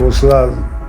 खोसला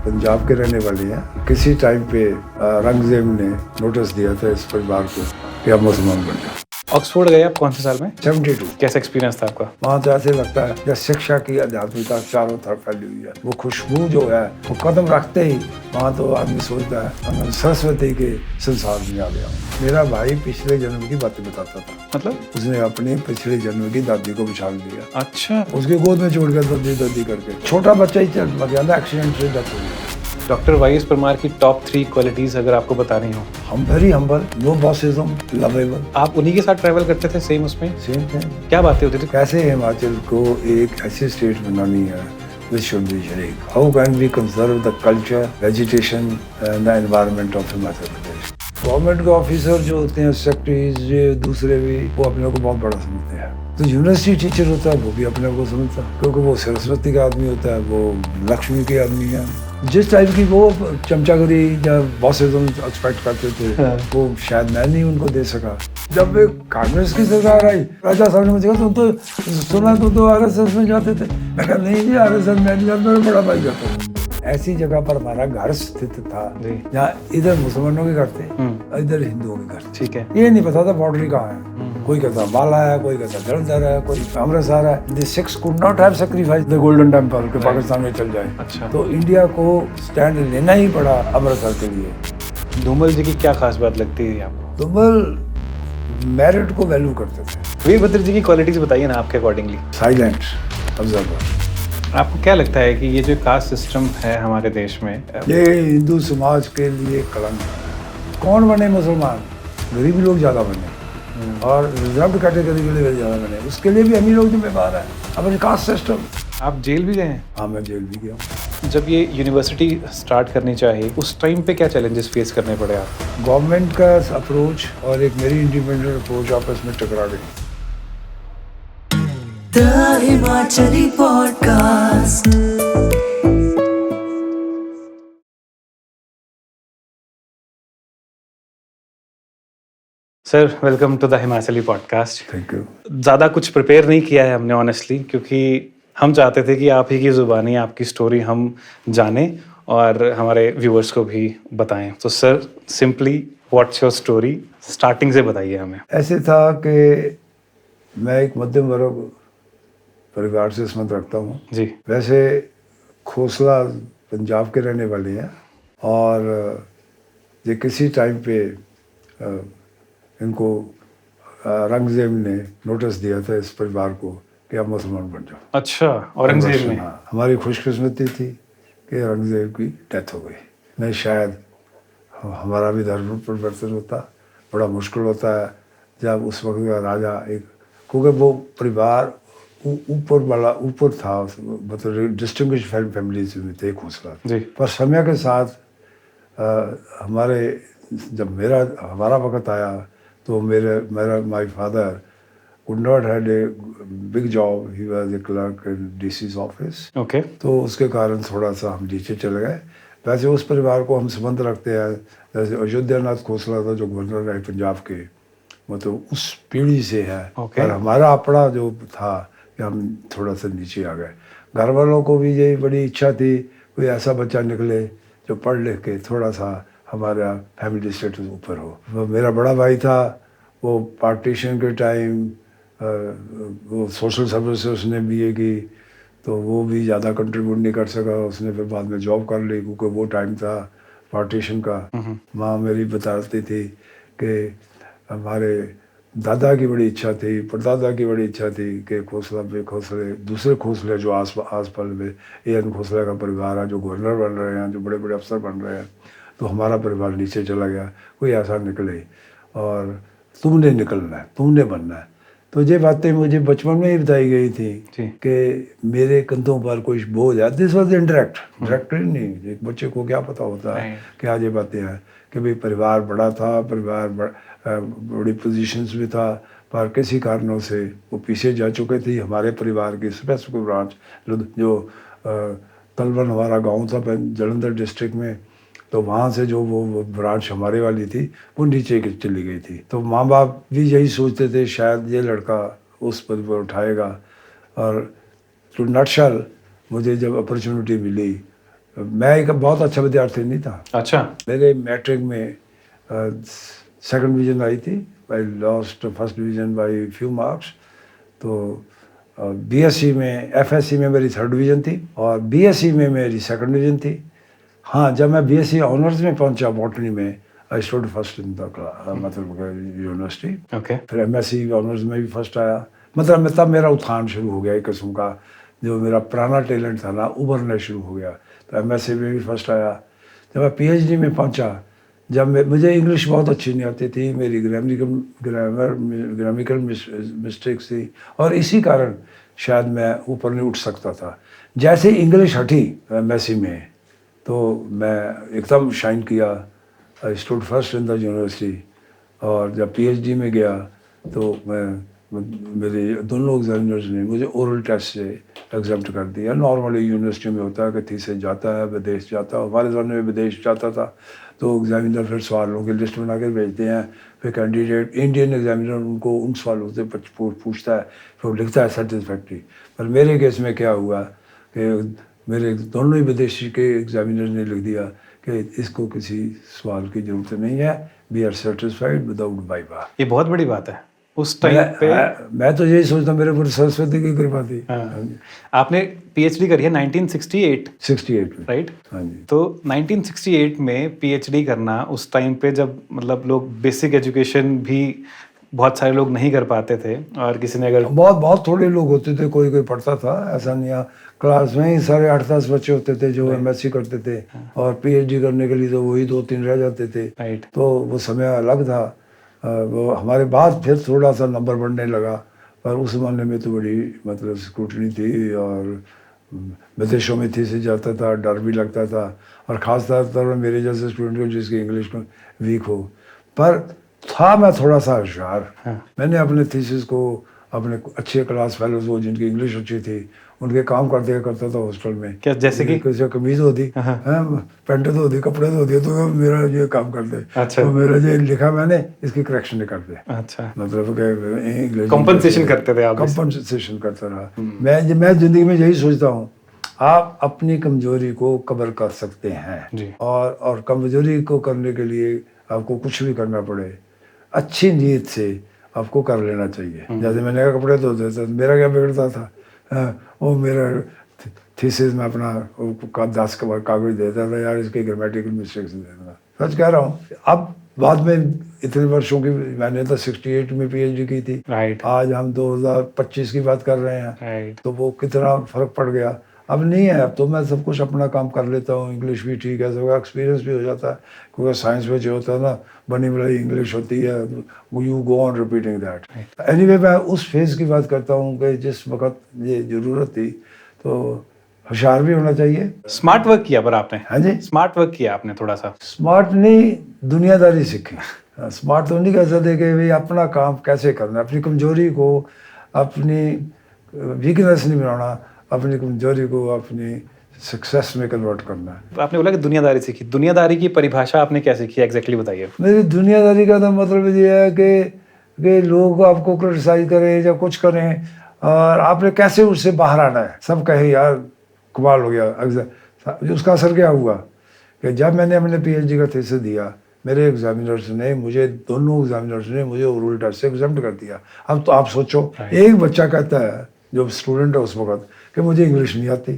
पंजाब के रहने वाले हैं। किसी टाइम पे औरंगजेब ने नोटिस दिया था इस परिवार को कि आप मुसलमान बन जाओ। ऑक्सफोर्ड गए आप कौन से साल में? 72। कैसा एक्सपीरियंस था आपका? वहाँ तो ऐसे लगता है जैसे शिक्षा की आध्यात्मिकता चारों तरफ फैली हुई है। वो खुशबू जो है वो कदम रखते ही वहाँ तो आदमी सोचता है मैं सरस्वती के संसार में आ गया हूँ। मेरा भाई पिछले जन्म की बातें बताता था। मतलब? उसने अपने पिछले जन्म की दादी को बिछाल दिया। अच्छा। उसके गोद में छोड़ कर दादी दादी करके छोटा बच्चा ही चल गया था, एक्सीडेंट से डेथ हो गई। डॉक्टर वाई.एस. परमार की टॉप 3 क्वालिटीज अगर आपको बतानी हो? हम very humble, no bossism, lovable. आप उन्हीं के साथ ट्रैवल करते थे सेम उसमें? Same thing. क्या बातें होती थी? कैसे हिमाचल को एक ऐसी स्टेट बनानी है which should be unique. How can we conserve the culture, vegetation and the environment of Himachal Pradesh? Government के ऑफिसर जो होते हैं, सेक्रेटरीज, ये दूसरे भी, वो अपने को बहुत बड़ा समझते हैं। तो यूनिवर्सिटी टीचर होता है वो भी अपने को समझता है, क्योंकि वो सरस्वती का आदमी होता है, वो लक्ष्मी के आदमी है। जिस टाइप की वो चमचागिरी या बॉसिज्म एक्सपेक्ट करते थे वो शायद मैं नहीं उनको दे सका। जब कांग्रेस की सरकार आई, राजा साहब ने मुझे कहा तुम तो सुना तो आरएसएस में जाते थे। मैं कहा नहीं जी, आरएसएस में नहीं जाता, मेरा बड़ा भाई जाता था। ऐसी जगह पर हमारा घर स्थित था जहाँ इधर मुसलमानों के घर थे, इधर हिंदुओं के घर। ठीक है। ये नहीं पता था बॉर्डर कहाँ है। कोई कहता बाला है, कोई कहता जलंधर है, कोई अमृतसर है। The Sikhs could not have sacrificed the Golden Temple कि पाकिस्तान में चल जाए। अच्छा। तो इंडिया को स्टैंड लेना ही पड़ा अमृतसर के लिए। धूमल जी की क्या खास बात लगती है आपको? धूमल मेरिट को वैल्यू करते थे। वीरभद्र जी की क्वालिटीज बताइए ना आपके अकॉर्डिंगली। Silent observer. आपको क्या लगता है कि ये जो कास्ट सिस्टम है हमारे देश में, ये हिंदू समाज के लिए कलंक है। कौन बने मुसलमान? गरीब लोग ज़्यादा बने और रिजर्व कैटेगरी के लिए ज़्यादा बने, उसके लिए भी अमीर लोग जिम्मेदार हैं। अब कास्ट सिस्टम। आप जेल भी गए हैं? हाँ, मैं जेल भी गया हूँ। जब ये यूनिवर्सिटी स्टार्ट करनी चाहिए उस टाइम पे क्या चैलेंजेस फेस करने पड़े आपको? गवर्नमेंट का अप्रोच और एक मेरी इंडिपेंडेंट अप्रोच आपस में टकरा गई। The Himachali Podcast. Sir, welcome to the Himachali podcast. Thank you. ज़्यादा कुछ प्रिपेयर नहीं किया है हमने ऑनेस्टली, क्योंकि हम चाहते थे कि आप ही की ज़ुबानी, आपकी स्टोरी हम जानें और हमारे व्यूअर्स को भी बताएं। तो sir, simply what's your story, starting से बताइए हमें। ऐसे था कि मैं एक मध्यम वर्ग परिवार से संबंध रखता हूँ जी। वैसे खोसला पंजाब के रहने वाले हैं और ये किसी टाइम पे इनको औरंगजेब ने नोटिस दिया था इस परिवार को कि आप मुसलमान बन जाओ। अच्छा, औरंगजेब ने? हाँ, हमारी खुशकिस्मती थी कि औरंगजेब की डेथ हो गई। नहीं शायद हमारा भी धर्म परिवर्तन होता। बड़ा मुश्किल होता है जब उस वक्त का राजा एक, क्योंकि वो परिवार ऊपर था, मतलब डिस्टिंग्विश फैमिलीज में थे खोसला। पर समय के साथ जब हमारा वक्त आया तो my father could not had a big job, he was a clerk in DC's office. Okay. तो उसके कारण थोड़ा सा हम नीचे चले गए। वैसे उस परिवार को हम संबंध रखते हैं, जैसे अयोध्यानाथ खोसला था जो गवर्नर रहे पंजाब के, मतलब उस पीढ़ी से है। और हमारा अपना जो था कि हम थोड़ा सा नीचे आ गए। घर वालों को भी यही बड़ी इच्छा थी कोई ऐसा बच्चा निकले जो पढ़ लिख के थोड़ा सा हमारा फैमिली स्टेटस ऊपर हो। वो मेरा बड़ा भाई था, वो पार्टीशन के टाइम वो सोशल सर्विस उसने बीए की, तो वो भी ज़्यादा कंट्रीब्यूट नहीं कर सका। उसने फिर बाद में जॉब कर ली, क्योंकि वो टाइम था पार्टीशन का। माँ मेरी बताती थी कि हमारे दादा की बड़ी इच्छा थी, परदादा की बड़ी इच्छा थी कि खोसले दूसरे खोसले जो आस पास में एन खोसले का परिवार है जो गवर्नर बन रहे हैं, जो बड़े बड़े अफसर बन रहे हैं, तो हमारा परिवार नीचे चला गया। कोई ऐसा निकले और तुमने निकलना है, तुमने बनना है। तो ये बातें मुझे बचपन में ही बताई गई थी कि मेरे कंधों पर कोई बोझ है। दिस वॉज डायरेक्ट नहीं, एक बच्चे को क्या पता होता है कि आज ये बातें हैं कि भाई परिवार बड़ा था, परिवार बड़ी पोजीशंस में था, पर किसी कारणों से वो पीछे जा चुके थे। हमारे परिवार की स्पेसिफिक ब्रांच जो तलवन हमारा गांव था जलंधर डिस्ट्रिक्ट में, तो वहाँ से जो वो ब्रांच हमारे वाली थी वो नीचे की चली गई थी। तो माँ बाप भी यही सोचते थे शायद ये लड़का उस पद पर उठाएगा। और टू नटशल मुझे जब अपॉर्चुनिटी मिली मैं एक बहुत अच्छा विद्यार्थी नहीं था। अच्छा। मेरे मैट्रिक में सेकंड डिवीज़न आई थी। I lost first division by few marks. तो बीएससी में, एफएससी में मेरी थर्ड डिवीज़न थी और बीएससी में मेरी सेकंड डिवीज़न थी। हाँ, जब मैं बीएससी ऑनर्स में पहुंचा बॉटनी में, I stood first in the मतलब यूनिवर्सिटी। ओके। फिर एमएससी ऑनर्स में भी फर्स्ट आया। मतलब तब मेरा उत्थान शुरू हो गया, एक किस्म का जो मेरा पुराना टैलेंट था ना, उभरना शुरू हो गया। तो एमएससी में भी फर्स्ट आया। जब मैं पीएचडी में पहुंचा, जब मुझे इंग्लिश बहुत अच्छी नहीं आती थी, मेरी ग्रामेटिकल मिस्टेक्स थी और इसी कारण शायद मैं ऊपर नहीं उठ सकता था। जैसे इंग्लिश हटी एमएससी में तो मैं एकदम शाइन किया। I stood first in the university. और जब पीएचडी में गया तो मेरे दोनों एग्जामिनर्स ने मुझे ओरल टेस्ट से एग्जाम्प्ट कर दिया। नॉर्मली यूनिवर्सिटी में होता है कि थीसिस जाता है, विदेश जाता है। हमारे ज़माने में विदेश जाता था तो एग्जामिनर फिर सवालों की लिस्ट बना के भेजते हैं। फिर कैंडिडेट, इंडियन एग्जामिनर उनको उन सवालों से पूछता है, फिर वो लिखता है सेटिस्फैक्ट्री। पर मेरे केस में क्या हुआ कि मेरे दोनों ही विदेशी के एग्जामिनर ने लिख दिया कि इसको किसी सवाल की ज़रूरत नहीं है, we are satisfied without viva. ये बहुत बड़ी बात है उस टाइम पे। मैं तो यही सोचता मेरे ऊपर सरस्वती की कृपा थी। हाँ। आपने पीएचडी करी है 1968 68 में, राइट? हाँ जी। तो 1968 में पीएचडी करना उस टाइम पे जब मतलब लोग बेसिक एजुकेशन भी बहुत सारे लोग नहीं कर पाते थे और किसी ने अगर बहुत थोड़े लोग होते थे, कोई पढ़ता था, ऐसा नहीं। क्लास में ही सारे 8-10 बच्चे होते थे जो एमएससी करते थे और पीएचडी करने के लिए तो वही 2-3 रह जाते थे। राइट। तो वो समय अलग था। वो हमारे बाद फिर थोड़ा सा नंबर बढ़ने लगा, पर उस ज़माने में तो बड़ी मतलब स्क्रूटनी थी और विदेशों में थीसिस जाता था, डर भी लगता था। और ख़ास तौर पर मेरे जैसे स्टूडेंट को जिसकी इंग्लिश में वीक हो, पर था मैं थोड़ा सा होशियार। मैंने अपने थीसिस को अपने अच्छे क्लास फेलोज को जिनकी इंग्लिश अच्छी थी उनके काम कर दिया करता था हॉस्टल में। क्या जैसे कि किसी कमीज होती, पैंट धो दी, कपड़े धो दिए, तो मेरा ये काम कर दे। अच्छा। तो मेरा जो लिखा मैंने इसकी करेक्शन कर दे। अच्छा, मतलब कि इंग्लिश कंपनसेशन करते थे आप? कंपनसेशन करता रहा। मैं जिंदगी में यही सोचता हूँ, आप अपनी कमजोरी को कवर कर सकते हैं जी। और कमजोरी को करने के लिए आपको कुछ भी करना पड़े, अच्छी नीयत से आपको कर लेना चाहिए। जैसे मैंने कहा कपड़े धोते थे, मेरा क्या बिगड़ता था? वो मेरा थीसिस में अपना 10 कागज देता था, यार इसके ग्रामेटिकल मिस्टेक्स दे दूँगा। सच कह रहा हूँ। अब बाद में इतने वर्षों की, मैंने तो 68 में पीएचडी की थी। राइट। आज हम 2025 की बात कर रहे हैं। राइट। तो वो कितना फर्क पड़ गया। अब नहीं है, अब तो मैं सब कुछ अपना काम कर लेता हूँ। इंग्लिश भी ठीक है, सबका एक्सपीरियंस भी हो जाता है, क्योंकि साइंस में जो होता है ना, बनी बनाई इंग्लिश होती है। You go on repeating that. Anyway, मैं उस फेज़ की बात करता हूँ कि जिस वक्त ये ज़रूरत थी, तो होशियार भी होना चाहिए। स्मार्ट वर्क किया पर आपने? हाँ जी, स्मार्ट वर्क किया आपने थोड़ा सा। स्मार्ट नहीं, दुनियादारी सीखी। स्मार्ट तो नहीं कह सकते कि भाई अपना काम कैसे करना, अपनी कमजोरी को अपनी वीकनेस नहीं बनाना, अपनी कमजोरी को अपनी सक्सेस में कन्वर्ट करना है। आपने बोला कि दुनियादारी सीखी, दुनियादारी की परिभाषा आपने क्या सीखी एग्जैक्टली बताइए। मेरी दुनियादारी का तो मतलब ये है कि लोग आपको क्रिटिसाइज करें या कुछ करें और आपने कैसे उससे बाहर आना है। सब कहे यार कमाल हो गया। उसका असर क्या हुआ कि जब मैंने अपने पीएचडी का थीसिस दिया, मेरे एग्जामिनर्स ने मुझे, दोनों एग्जामिनर्स ने मुझे ओरल टेस्ट से एग्जाम्प्ट कर दिया। अब तो आप सोचो, एक बच्चा कहता है जो स्टूडेंट है उस वक्त कि मुझे इंग्लिश नहीं आती,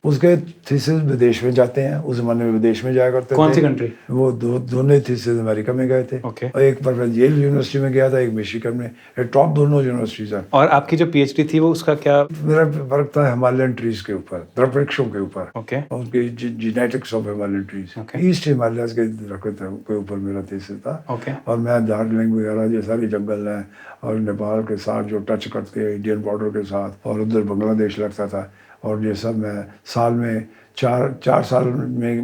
उसके थीसिस विदेश में जाते हैं। उस ज़माने में विदेश में जाया करते थे। कौन सी कंट्री? वो दोनों थीसिस अमेरिका में गए थे। Okay. और एक पर येल यूनिवर्सिटी में गया था, एक मिशिगन में। ये टॉप दोनों यूनिवर्सिटीज हैं। और आपकी जो पीएचडी थी वो उसका क्या? मेरा वर्क था हिमालयन ट्रीज के ऊपर, वृक्षों के ऊपर। ओके। उनकी genetics of Himalayan trees, east Himalayas के दरख्त के ऊपर मेरा थीसिस था। ओके। और मैं दार्जिलिंग वगैरह ये सारी जंगल हैं और नेपाल के साथ जो टच करते हैं, इंडियन बॉर्डर के साथ, और उधर बांग्लादेश लगता था। और ये सब मैं साल में चार साल में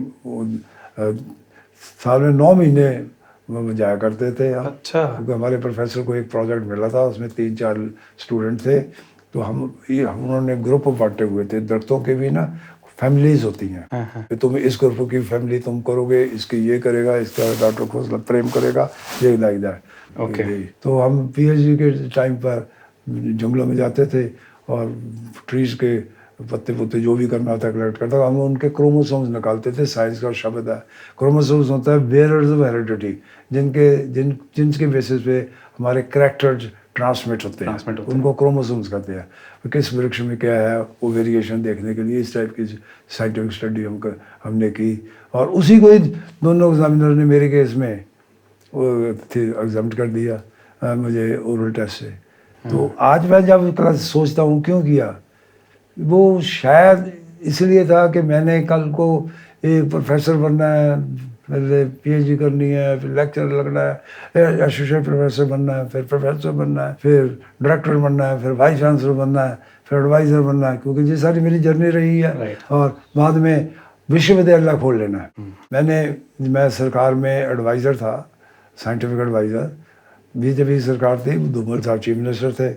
9 महीने जाया करते थे। अच्छा। क्योंकि हमारे प्रोफेसर को एक प्रोजेक्ट मिला था, उसमें 3-4 स्टूडेंट थे। तो उन्होंने ग्रुप बांटे हुए थे। दरख्तों के भी ना फैमिलीज होती हैं कि तुम इस ग्रुप की फैमिली तुम करोगे, इसकी ये करेगा, इसका डॉक्टर को प्रेम करेगा, ये लाइक दैट। ओके। तो हम पीएचडी के टाइम पर जंगलों में जाते थे और ट्रीज के पत्ते पुत्ते जो भी करना होता है कलेक्ट करता था। हम उनके क्रोमोसोम्स निकालते थे। साइंस का शब्द है, क्रोमोसोम्स होता है बेयरर्स ऑफ हेरिडिटी, जिनके बेसिस पे हमारे कैरेक्टर्स ट्रांसमिट होते हैं, उनको क्रोमोसोम्स कहते हैं। तो किस वृक्ष में क्या है वो वेरिएशन देखने के लिए इस टाइप की साइंटिफिक स्टडी हमने की। और उसी को ही दोनों एग्जामिनर ने मेरे केस में वो एग्जाम कर दिया मुझे ओरल टेस्ट से। तो आज मैं जब क्लास सोचता हूँ क्यों किया, वो शायद इसलिए था कि मैंने कल को एक प्रोफेसर बनना है, पहले पीएचडी करनी है, फिर लेक्चरर लगना है, एसोसिएट प्रोफेसर बनना है, फिर प्रोफेसर बनना है, फिर डायरेक्टर बनना है, फिर वाइस चांसलर बनना है, फिर एडवाइज़र बनना है, क्योंकि ये सारी मेरी जर्नी रही है। और बाद में विश्वविद्यालय खोल लेना है। मैं सरकार में एडवाइज़र था, साइंटिफिक एडवाइज़र। बीजेपी सरकार थी, धूमल साहब चीफ मिनिस्टर थे,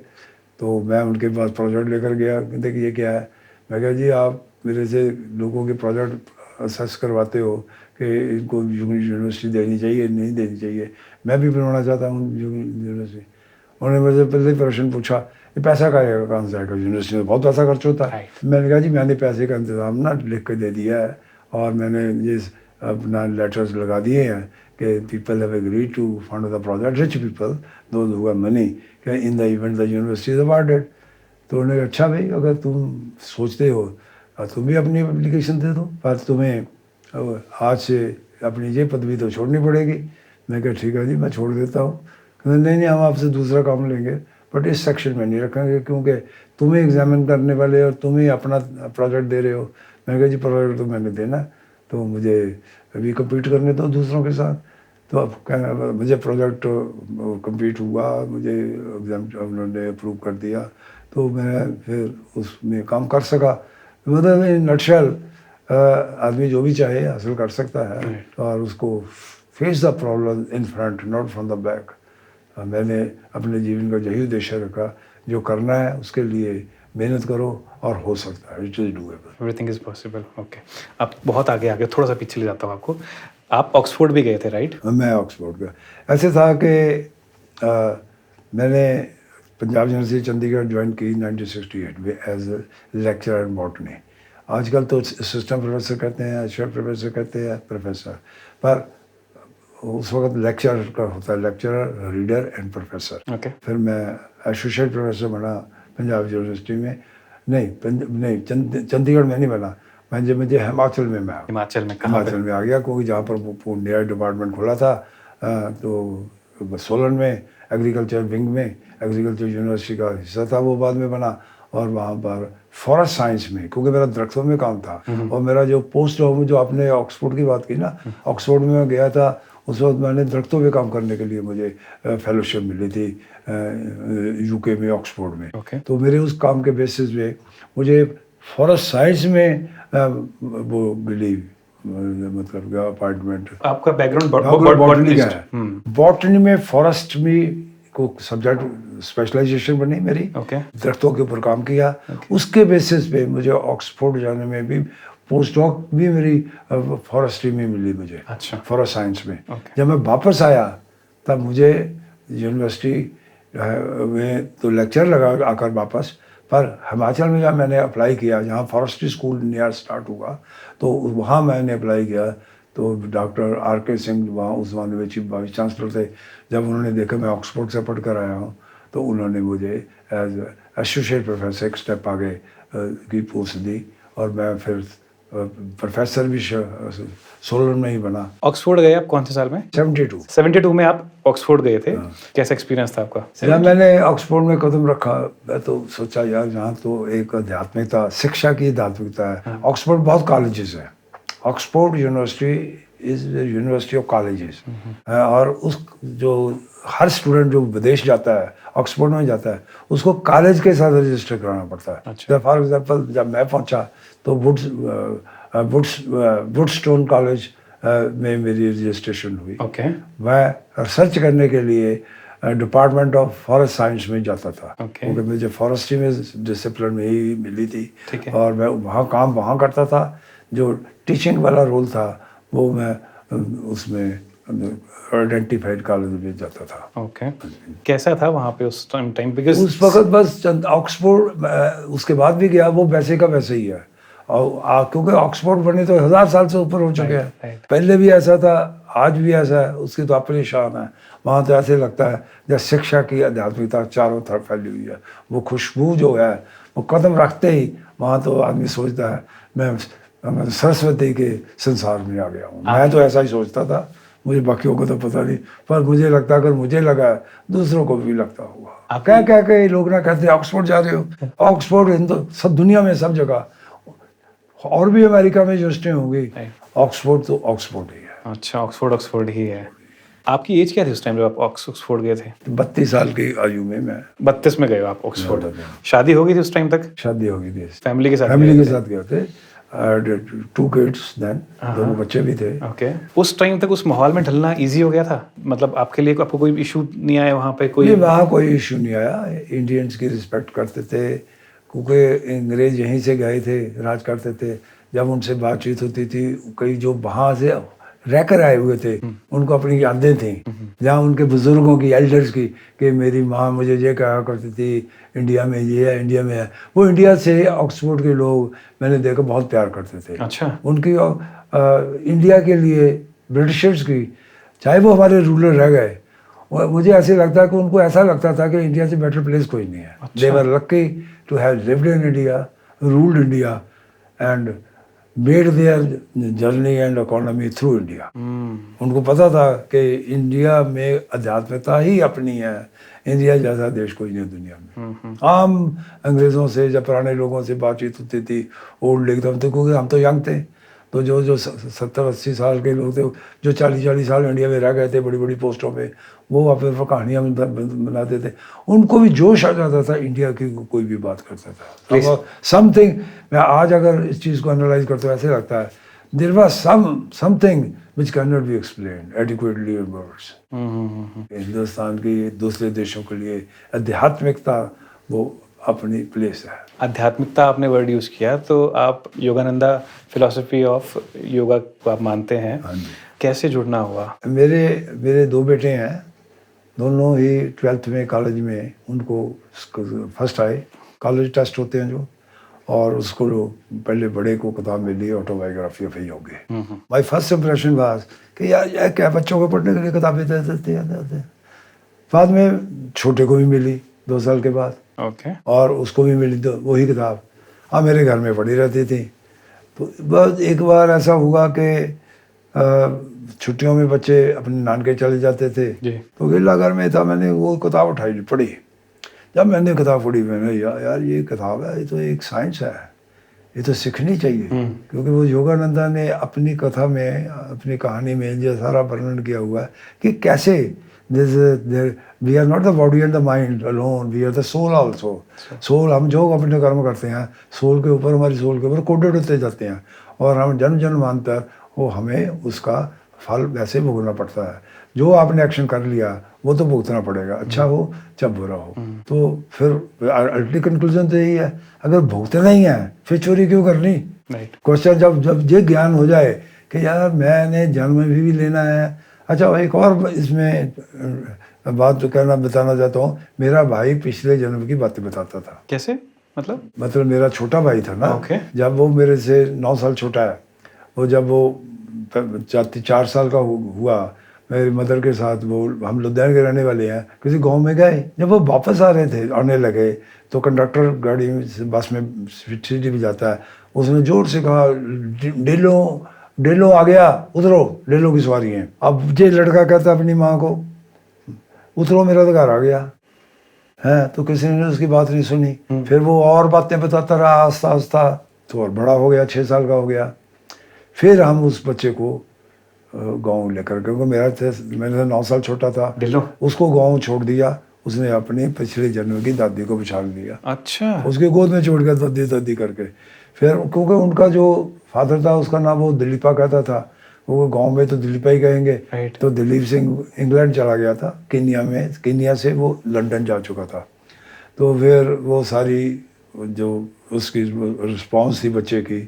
तो मैं उनके पास प्रोजेक्ट लेकर गया। कहते कि ये क्या है। मैं कहा जी आप मेरे से लोगों के प्रोजेक्ट असेस करवाते हो कि इनको यूनिवर्सिटी देनी चाहिए नहीं देनी चाहिए, मैं भी बनवाना चाहता हूँ यूनिवर्सिटी। उन्होंने मुझे पहले प्रश्न पूछा ये पैसा कहाँ से आएगा, यूनिवर्सिटी में बहुत पैसा खर्च होता है। मैंने कहा जी मैंने पैसे का इंतज़ाम ना लिख के दे दिया है, और मैंने ये अपना लेटर्स लगा दिए हैं कि people have agreed to fund the project, rich people those who have money, in the event the university is awarded. तो उन्होंने कहा अच्छा भाई अगर तुम सोचते हो तुम भी अपनी एप्लीकेशन दे दो, पर तुम्हें आज से अपनी ये पदवी तो छोड़नी पड़ेगी। मैं कहा ठीक है जी मैं छोड़ देता हूँ। नहीं हम आपसे दूसरा काम लेंगे, बट इस सेक्शन में नहीं रखेंगे क्योंकि तुम्हें एग्जामिन करने वाले और तुम ही अपना प्रोजेक्ट दे रहे हो। मैं कहा जी प्रोजेक्ट तो मैंने देना, तो मुझे अभी कम्पीट करने दो दूसरों के साथ। तो अब मुझे प्रोजेक्ट कंप्लीट हुआ, मुझे एग्जाम उन्होंने अप्रूव कर दिया, तो मैं फिर उसमें काम कर सका। मतलब इन नटशेल आदमी जो भी चाहे हासिल कर सकता है, और उसको face the problem in front not from the back. मैंने अपने जीवन का यही उद्देश्य रखा, जो करना है उसके लिए मेहनत करो और हो सकता है, it is doable, everything is possible. Okay, आप बहुत आगे थोड़ा सा पीछे ले जाता हूँ आपको। आप ऑक्सफोर्ड भी गए थे राइट? मैं ऑक्सफोर्ड गया। ऐसे था कि मैंने पंजाब यूनिवर्सिटी चंडीगढ़ ज्वाइन की 1968 में as a lecturer in botany. आजकल तो असिस्टेंट प्रोफेसर कहते हैं, एसोसिएट प्रोफेसर कहते हैं, प्रोफेसर, पर उस वक्त लेक्चर का होता है, लेक्चरर, रीडर एंड प्रोफेसर। फिर मैं एसोसिएट प्रोफेसर बना पंजाब यूनिवर्सिटी में। नहीं चंडीगढ़ में नहीं बना, मुझे हिमाचल में आ गया, क्योंकि जहाँ पर नया डिपार्टमेंट खुला था तो सोलन में एग्रीकल्चर विंग में एग्रीकल्चर यूनिवर्सिटी का हिस्सा था, वो बाद में बना। और वहाँ पर फॉरेस्ट साइंस में, क्योंकि मेरा दरख्तों में काम था, और मेरा जो पोस्ट जो आपने ऑक्सफोर्ड की बात की ना, ऑक्सफोर्ड में मैं गया था, उस वक्त मैंने दरख्तों पे काम करने के लिए मुझे फेलोशिप मिली थी यूके में, ऑक्सफोर्ड में। तो मेरे उस काम के बेसिस पे मुझे फॉरेस्ट साइंस में वो मिली, मतलब अपॉइंटमेंट। आपका बैकग्राउंड बॉटनी का है। बॉटनी में फॉरेस्ट में को सब्जेक्ट स्पेशलाइजेशन बनी मेरी, दरख्तों के ऊपर काम किया। उसके बेसिस पे मुझे ऑक्सफोर्ड जाने में भी पोस्ट डॉक भी मेरी फॉरेस्ट्री में मिली मुझे। अच्छा। फॉरेस्ट साइंस में। जब मैं वापस आया तब मुझे यूनिवर्सिटी में तो लेक्चर लगा आकर वापस, पर हिमाचल में जब मैंने अप्लाई किया, जहाँ फॉरेस्ट्री स्कूल नया स्टार्ट हुआ, तो वहाँ मैंने अप्लाई किया, तो डॉक्टर आर.के. सिंह वहाँ उस ज़माने में चीफ वाइस चांसलर थे। जब उन्होंने देखा मैं ऑक्सफोर्ड से पढ़ कर आया हूँ, तो उन्होंने मुझे एज एसोसिएट प्रोफेसर एक स्टेप आगे की पोस्ट दी, और मैं फिर प्रोफेसर भी सोलन में ही बना। ऑक्सफोर्ड गए आप कौन से साल में? 72 में आप ऑक्सफोर्ड गए थे। कैसा एक्सपीरियंस था आपका? जब मैंने ऑक्सफोर्ड में कदम रखा, मैं तो सोचा यार यहाँ तो एक आध्यात्मिकता, शिक्षा की आध्यात्मिकता है। ऑक्सफोर्ड बहुत कॉलेजेस हैं। Oxford university is university of colleges, और उस जो हर स्टूडेंट जो विदेश जाता है ऑक्सफोर्ड में जाता है, उसको कॉलेज के साथ रजिस्टर कराना पड़ता है। अच्छा। फॉर एग्जांपल जब मैं पहुंचा तो वुडस्टोन कॉलेज में मेरी रजिस्ट्रेशन हुई। मैं रिसर्च करने के लिए डिपार्टमेंट ऑफ फॉरेस्ट साइंस में जाता था, क्योंकि मुझे फॉरेस्ट्री में डिसिप्लिन में ही मिली थी, और मैं वहाँ करता था। जो टीचिंग वाला रोल था वो मैं उसमें आइडेंटिफाइड कॉलेज में जाता था। ओके, कैसा था वहाँ पे उस टाइम बिकॉज उस वक्त बस ऑक्सफोर्ड उसके बाद भी गया, वो वैसे का वैसे ही है। और क्योंकि ऑक्सफोर्ड बने तो 1000 साल से ऊपर हो चुके हैं। right. पहले भी ऐसा था, आज भी ऐसा है, उसकी तो अपनी शान है। वहाँ तो ऐसे लगता है जैसे शिक्षा की आध्यात्मिकता चारों तरफ फैली हुई है। वो खुशबू जो है, वो कदम रखते ही वहाँ तो आदमी सोचता है मैं सरस्वती के संसार में आ गया हूँ। मैं तो ऐसा ही सोचता था, मुझे बाकियों को तो पता नहीं, पर मुझे लगता अगर मुझे लगा दूसरों को भी लगता होगा। क्या क्या लोग ना कहते हैं ऑक्सफोर्ड जा रहे हो, ऑक्सफोर्ड हिंदू सब दुनिया में सब जगह, और भी अमेरिका में यूनिवर्सिटी होंगी, ऑक्सफोर्ड तो ऑक्सफोर्ड ही है। अच्छा, ऑक्सफोर्ड ही है। आपकी एज क्या थी उस टाइम जब आप ऑक्सफोर्ड गए थे? 32 साल की आयु में मैं 32 में गए हो आप ऑक्सफोर्ड। शादी हो गई थी उस टाइम तक? शादी हो गई थी, फैमिली के साथ गए थे। 2 किड्स देन, 2 बच्चे भी थे। ओके, उस टाइम तक उस माहौल में ढलना इजी हो गया था? मतलब आपके लिए आपको कोई इशू नहीं आया वहाँ पे? वहाँ कोई इशू नहीं आया। इंडियंस की रिस्पेक्ट करते थे, क्योंकि अंग्रेज यहीं से गए थे, राज करते थे। जब उनसे बातचीत होती थी, कई जो वहाँ से रहकर आए हुए थे, उनको अपनी यादें थी, जहाँ उनके बुजुर्गों की, एल्डर्स की, कि मेरी माँ मुझे ये कहा करती थी, इंडिया में ये है, इंडिया में है। वो इंडिया से ऑक्सफोर्ड के लोग मैंने देखा बहुत प्यार करते थे। अच्छा। उनकी इंडिया के लिए ब्रिटिशर्स की, चाहे वो हमारे रूलर रह गए, मुझे ऐसे लगता है कि उनको ऐसा लगता था कि इंडिया से बेटर प्लेस कोई नहीं है। They were lucky to have lived in India, ruled India and made their journey and economy through India. उनको पता था कि इंडिया में आध्यात्मिकता ही अपनी है, इंडिया जैसा देश कोई नहीं दुनिया में। आम अंग्रेज़ों से जब पुराने लोगों से बातचीत होती थी, ओल्ड एज, तो क्योंकि हम तो यंग थे, तो जो 70-80 साल के लोग थे, जो 40-40 साल इंडिया में रह गए थे बड़ी बड़ी पोस्टों पे, वो अपने कहानियाँ बनाते थे। उनको भी जोश आ जाता था इंडिया की, कोई भी बात करता था। समथिंग, मैं आज अगर इस चीज़ को एनालाइज करता हूँ, ऐसे लगता है there was something which can not be explained adequately in words. Hindustan की दूसरे देशों के लिए आध्यात्मिकता वो अपनी प्लेस है। आध्यात्मिकता आपने वर्ड यूज किया, तो आप योगानंदा फिलॉसफी ऑफ योगा को आप मानते हैं। हाँ जी। कैसे जुड़ना हुआ? मेरे 2 बेटे हैं, दोनों ही 12th में कॉलेज में, उनको फर्स्ट आए। कॉलेज टेस्ट होते हैं जो, और उसको पहले बड़े को किताब मिली ऑटोबायोग्राफी ऑफ योग। माय फर्स्ट इंप्रेशन वाज कि यार क्या बच्चों को पढ़ने के लिए किताबें देते हैं। बाद में छोटे को भी मिली 2 साल के बाद, ओके, और उसको भी मिली तो वही किताब। हाँ, मेरे घर में पढ़ी रहती थी। तो बस एक बार ऐसा हुआ कि छुट्टियों में बच्चे अपने नानके चले जाते थे, तो गिल्ला घर में था, मैंने वो किताब उठाई पढ़ी। जब मैंने किताब पढ़ी, मैंने यार ये किताब है, ये तो एक साइंस है, ये तो सीखनी चाहिए। क्योंकि वो योगानंदा ने अपनी कथा में, अपनी कहानी में जो सारा वर्णन किया हुआ है कि कैसे we are not the body and the mind alone, we are the soul also. Soul, हम जो अपने कर्म करते हैं, सोल के ऊपर, हमारी सोल के ऊपर कोडेड होते जाते हैं, और हम जन्म जन्मांतर वो हमें उसका फल वैसे भुगतना पड़ता है। जो आपने एक्शन कर लिया वो तो भुगतना पड़ेगा, अच्छा हो चाहे बुरा हो। तो फिर अल्टीमेट कंक्लूजन तो यही है, अगर भुगतना ही है फिर चोरी क्यों करनी। क्वेश्चन जब ये ज्ञान हो जाए कि यार मैंने जन्म भी लेना है। अच्छा, एक और इसमें बात जो बताना चाहता हूँ, मेरा भाई पिछले जन्म की बातें बताता था। कैसे? मतलब मेरा छोटा भाई था ना, जब वो मेरे से 9 साल छोटा है, वो जब वो 4 साल का हुआ, मेरी मदर के साथ, वो हम लुधियाना के रहने वाले हैं, किसी गांव में गए। जब वो वापस आने लगे तो कंडक्टर गाड़ी में, बस में सीढ़ी भी जाता है, उसने जोर से कहा, डेलो आ गया, उतरो, डेलो की सवारी है। अब ये लड़का कहता अपनी माँ को, उतरो, मेरा तो घर आ गया है। तो किसी ने उसकी बात नहीं सुनी। फिर वो और बातें बताता रहा, आस्ता आस्ता तो और बड़ा हो गया, 6 साल का हो गया। फिर हम उस बच्चे को गांव लेकर, क्योंकि मैंने 9 साल छोटा था, उसको गांव छोड़ दिया। उसने अपने पिछले जन्म की दादी को बिछा लिया। अच्छा, उसके गोद में छोड़ गया दादी दादी करके। फिर क्योंकि उनका जो फादर था, उसका नाम वो दिलीपा कहता था, वो गांव में तो दिलीपा ही कहेंगे। तो दिलीप सिंह इंग्लैंड चला गया था, केन्या में, केन्या से वो लंदन जा चुका था। तो फिर वो सारी जो उसकी रिस्पॉन्स थी बच्चे की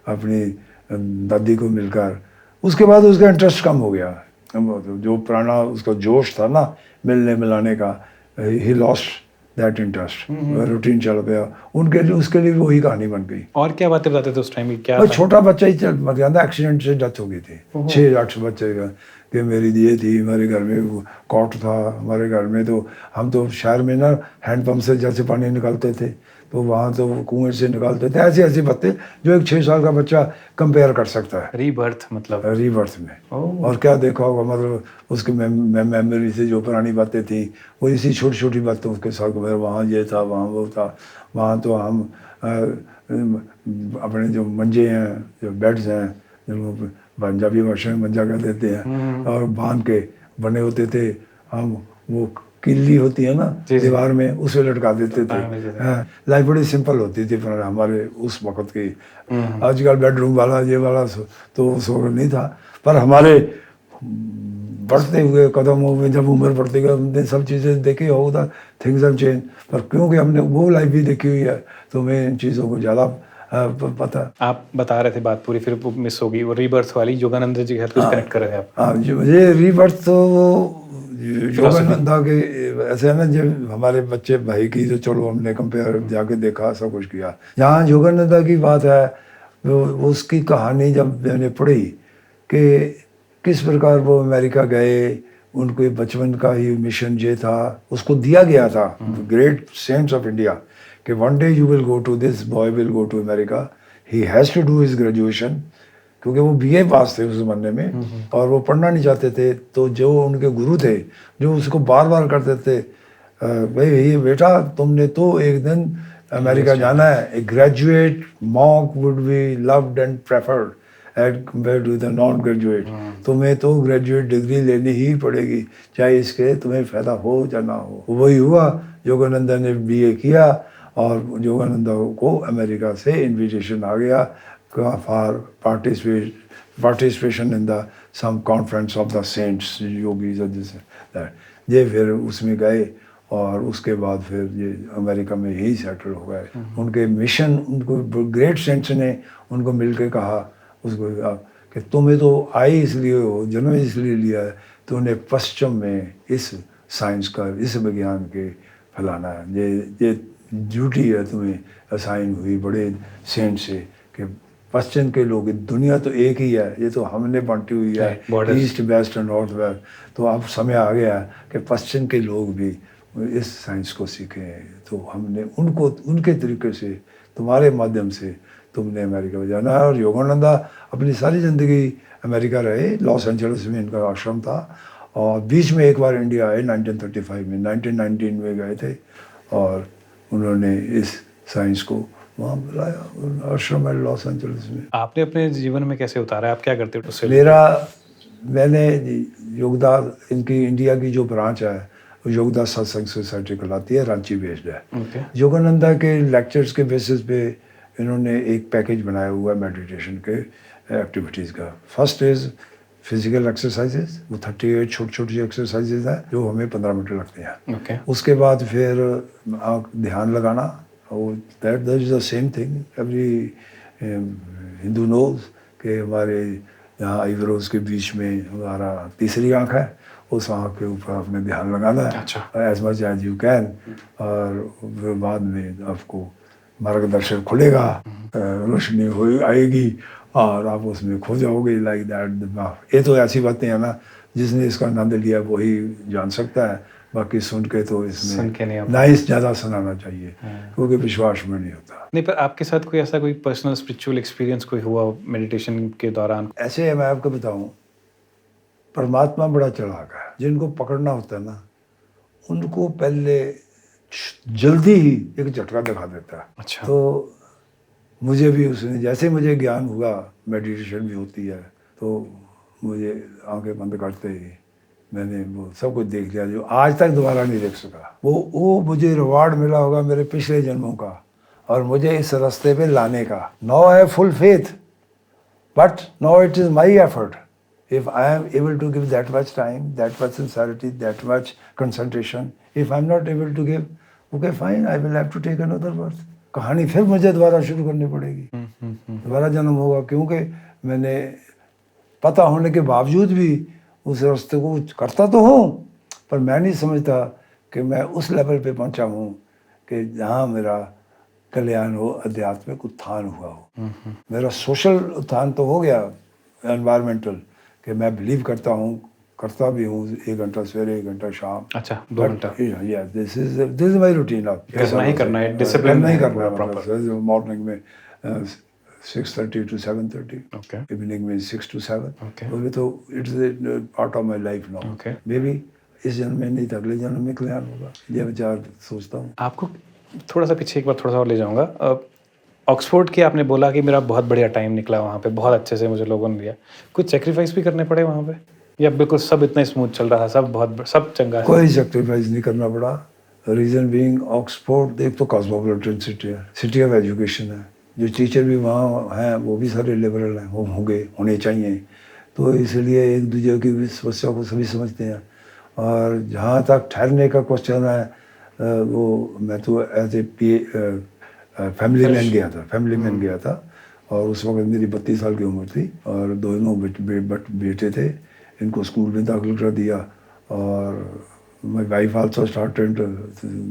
अपनी दादी को मिलकर, उसके बाद उसका इंटरेस्ट कम हो गया। जो पुराना उसका जोश था ना मिलने मिलाने का, he lost that interest, routine चल गया उनके लिए, उसके लिए वही कहानी बन गई। और क्या बातें बताते थे उस टाइम की, क्या और था? छोटा बच्चा ही चल मर गया था, एक्सीडेंट से डेथ हो गई थी 6-8 बच्चे का, कि मेरी ये थी, हमारे घर में वो कॉट था, हमारे घर में तो हम तो शहर में ना हैंडपम्प से जैसे पानी निकालते थे तो वहाँ तो कुएं से निकालते थे, ऐसी ऐसी बातें जो एक 6 साल का बच्चा कंपेयर कर सकता है रीबर्थ मतलब। रीबर्थ में। ओह। और क्या देखा होगा, मतलब उसके मेमोरी से जो पुरानी बातें थी वो इसी छोटी छोटी बातों के साथ, मेरे वहाँ ये था, वहाँ वो था, वहाँ तो हम अपने जो मंजे हैं, जो बेड्स हैं, जिनको पंजाबी भाषा में मंजा कह देते हैं, और बांध के बने होते थे हम, वो किल्ली होती है ना जी, जी। दीवार में, उसे लटका देते थे। टांग देते थे। हाँ, लाइफ बड़ी सिंपल होती थी पर हमारे उस वक्त की। आजकल बेडरूम वाला ये वाला तो उस वक्त नहीं था, पर हमारे बढ़ते हुए कदमों में जब उम्र बढ़ती गई हमने सब चीज़ें देखी, हो द थिंग्स हैव चेंज, पर क्योंकि हमने वो लाइफ भी देखी हुई है तो हमें इन चीज़ों को ज़्यादा पता। आप बता रहे थे बात पूरी, फिर वो मिस हो गई, वो रीबर्थ वाली योगानंद जी के साथ कुछ कनेक्ट कर रहे थे आप। हाँ, ये रीबर्थ तो योगानंदा के ऐसे है ना, जब हमारे बच्चे भाई की तो चलो हमने कंपेयर जाके देखा, सब कुछ किया। जहाँ योगानंदा की बात है वो उसकी कहानी जब मैंने पढ़ी कि किस प्रकार वो अमेरिका गए, उनको बचपन का ही मिशन ये था, उसको दिया गया था ग्रेट सेंट्स ऑफ इंडिया कि one day you will go to, this boy will go to America, he has to do his graduation, क्योंकि वो बीए पास थे उस ज़माने में और वो पढ़ना नहीं चाहते थे। तो जो उनके गुरु थे जो उसको बार बार करते थे, भाई ये बेटा तुमने तो एक दिन अमेरिका जाना है, a graduate monk would be loved and preferred as compare to the non graduate, तुम्हें तो ग्रेजुएट डिग्री लेनी ही पड़ेगी, चाहे इसके तुम्हें फ़ायदा हो या ना हो। वही हुआ, योगानंदा ने बीए किया और योगानंदा को अमेरिका से इन्विटेशन आ गया for participation in the some conference of the saints yogis, ये फिर उसमें गए और उसके बाद फिर ये अमेरिका में ही सेटल हो गए। उनके मिशन, उनको ग्रेट सेंट्स ने उनको मिल के कहा उसको कि तुम्हें तो आई इसलिए हो, जन्म इसलिए लिया है, तो उन्हें पश्चिम में इस साइंस का, इस विज्ञान के फैलाना है, ये ड्यूटी है तुम्हें असाइन हुई बड़े सेंट से कि पश्चिम के लोग, दुनिया तो एक ही है, ये तो हमने बांटी हुई है ईस्ट वेस्ट और नॉर्थ वेस्ट, तो अब समय आ गया है कि पश्चिम के लोग भी इस साइंस को सीखें। तो हमने उनको उनके तरीके से, तुम्हारे माध्यम से तुमने अमेरिका में जाना है। और योगानंदा अपनी सारी ज़िंदगी अमेरिका रहे, लॉस एंजल्स में इनका आश्रम था और बीच में एक बार इंडिया आए 1935 में, 1919 में गए थे और उन्होंने इस साइंस को वहाँ बुलाया आश्रम है लॉस एंजल्स में। आपने अपने जीवन में कैसे उतारा है, आप क्या करते हो उससे? मैंने योगदान, इनकी इंडिया की जो ब्रांच है योगदा सत्संग सोसाइटी कहलाती है, रांची बेस्ड है। योगानंदा के लेक्चर्स के बेसिस पे इन्होंने एक पैकेज बनाया हुआ है मेडिटेशन के एक्टिविटीज़ का। फर्स्ट इज़ फिजिकल एक्सरसाइजेज, वो 38 छोटी छोटी एक्सरसाइजेज हैं जो हमें 15 मिनट लगते हैं। उसके बाद फिर ध्यान लगाना, that is the same thing every Hindu knows कि हमारे यहाँ आईब्रोज के बीच में हमारा तीसरी आँख है, उस आँख के ऊपर आपने ध्यान लगाना है as much as you can, और बाद में आपको मार्गदर्शन खुलेगा, रोशनी हो आएगी और आप उसमें खो जाओगे लाइक दैट। ये तो ऐसी बातें हैं ना, जिसने इसका आनंद लिया वही जान सकता है, बाकी सुन के तो इसमें नाइस ज़्यादा सुनाना चाहिए क्योंकि विश्वास में नहीं होता। नहीं, पर आपके साथ कोई ऐसा कोई पर्सनल स्पिरिचुअल एक्सपीरियंस कोई हुआ मेडिटेशन के दौरान? ऐसे मैं आपको बताऊं, परमात्मा बड़ा चालाक है, जिनको पकड़ना होता है ना उनको पहले जल्दी ही एक झटका दिखा देता है। अच्छा। तो मुझे भी उसने, जैसे मुझे ज्ञान हुआ, मेडिटेशन भी होती है, तो मुझे आंखें बंद करते ही मैंने वो सब कुछ देख लिया जो आज तक दोबारा नहीं देख सका। वो मुझे रिवार्ड मिला होगा मेरे पिछले जन्मों का और मुझे इस रास्ते पे लाने का। Now I have full faith, but now it is my effort. If I am able to give that much time, that much sincerity, that much concentration, if I am not able to give, okay fine, I will have to take another birth. कहानी फिर मुझे दोबारा शुरू करनी पड़ेगी, दोबारा जन्म होगा, क्योंकि मैंने पता होने के बावजूद भी उस रास्ते को करता तो हूँ, पर मैं नहीं समझता कि मैं उस लेवल पे पहुंचा हूँ कि जहाँ मेरा कल्याण हो, आध्यात्मिक उत्थान हुआ हो। मेरा सोशल उत्थान तो हो गया, एनवायरमेंटल, कि मैं बिलीव करता हूँ, करता भी हूँ 1 घंटा सवेरे 1 घंटा शाम। अच्छा, 2 घंटा दिस इज माई रूटीन। अब करना ही करना है, डिसिप्लिन नहीं है करना पूरा है, प्रॉपर। मतलब मॉर्निंग में 6:30 to 7:30, ओके इवनिंग में 6 to 7। Okay. वो भी तो it's part of my life now. Okay. May be इस जन्म में नहीं तो अगले जन्म में कल्याण होगा, ये विचार सोचता हूँ। आपको थोड़ा सा पीछे एक बार थोड़ा सा और ले जाऊंगा। ऑक्सफोर्ड की आपने बोला कि मेरा बहुत बढ़िया टाइम निकला वहाँ पे, बहुत अच्छे से मुझे लोगों ने लिया। कुछ सेक्रीफाइस भी करने पड़े वहाँ पे, या बिल्कुल सब इतना स्मूथ चल रहा, सब चंगा है? कोई सेक्रीफाइस नहीं करना पड़ा। रीज़न बीइंग ऑक्सफोर्ड एक तो कॉस्मोपॉलिटन सिटी है, सिटी ऑफ एजुकेशन है। जो टीचर भी वहाँ हैं वो भी सारे लिबरल हैं, वो होंगे, होने चाहिए। तो इसलिए एक दूसरे की भी समस्या को सभी समझते हैं। और जहाँ तक ठहरने का क्वेश्चन है, वो मैं तो एज ए फैमिली मैन गया था, और उस वक्त मेरी 32 साल की उम्र थी और दोनों बेटे थे। इनको स्कूल में दाखिल कर दिया और my wife also started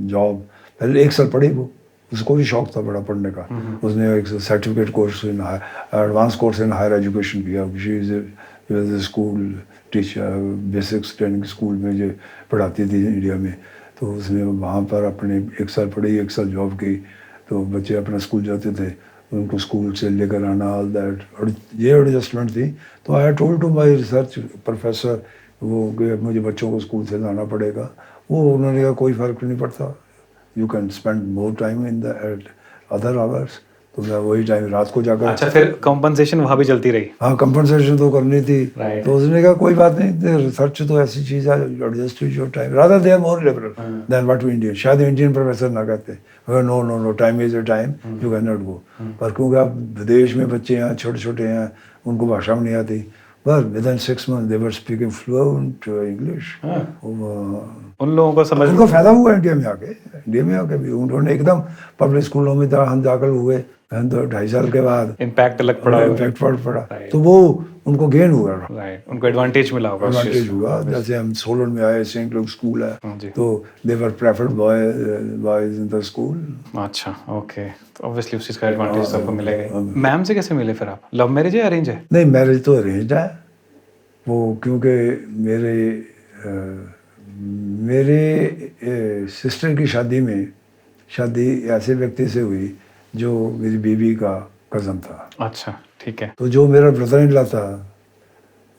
job. पहले 1 साल पढ़ी वो, उसको भी शौक था बड़ा पढ़ने का। उसने एक certificate course in advance course in higher education किया। She is school teacher, basics training school में जो पढ़ाती थी इंडिया में। तो उसने वहाँ पर अपने 1 साल पढ़ी, 1 साल जॉब की। तो बच्चे अपना स्कूल जाते थे, उनको स्कूल से लेकर आना, ऑल दैट, और ये एडजस्टमेंट थी। तो I told to my research professor वो कि मुझे बच्चों को स्कूल से लाना पड़ेगा। वो उन्होंने कहा कोई फ़र्क नहीं पड़ता, you can spend more time in the other hours. तो मैं वही टाइम रात को जाकर। अच्छा, फिर कॉम्पनसेशन वहाँ भी चलती रही? हाँ, कंपनसेशन तो करनी थी। Right. तो उसने कहा कोई बात नहीं, रिसर्च तो ऐसी चीज़ है, adjust to your time, rather they are more liberal than what we Indian. शायद इंडियन प्रोफेसर ना कहते, no no no, time is a time, you can not go. पर क्योंकि आप विदेश में बच्चे हैं, छोटे छोटे हैं, उनको भाषा में नहीं आती, बस with in 6 months they were speaking fluent English. उन लोगों को समझ उनको फायदा हुआ इंडिया में आके भी। उन्होंने एकदम पब्लिक स्कूलों में हम दाखिल हुए तो 2.5 साल के बाद इम्पैक्ट अलग पड़ा। इम्पैक्ट पड़ा। तो वो उनको गेन हुआ, राइट, उनको एडवांटेज मिला होगा। एडवांटेज हुआ। जैसे हम सोलन में आए, सेंट लुक स्कूल है, जी। तो they were preferred boys in the school. अच्छा, ओके, तो ऑब्वियसली उस चीज़ का एडवांटेज सबको मिलेगा। मैम से कैसे मिले फिर आप? लव मैरिज है या अरेंज है? नहीं, मैरिज तो अरेंज है वो, क्योंकि मेरे सिस्टर की शादी ऐसे व्यक्ति से हुई जो मेरी बीवी का कज़न था। अच्छा, ठीक है। तो जो मेरा ब्रदर इन लॉ था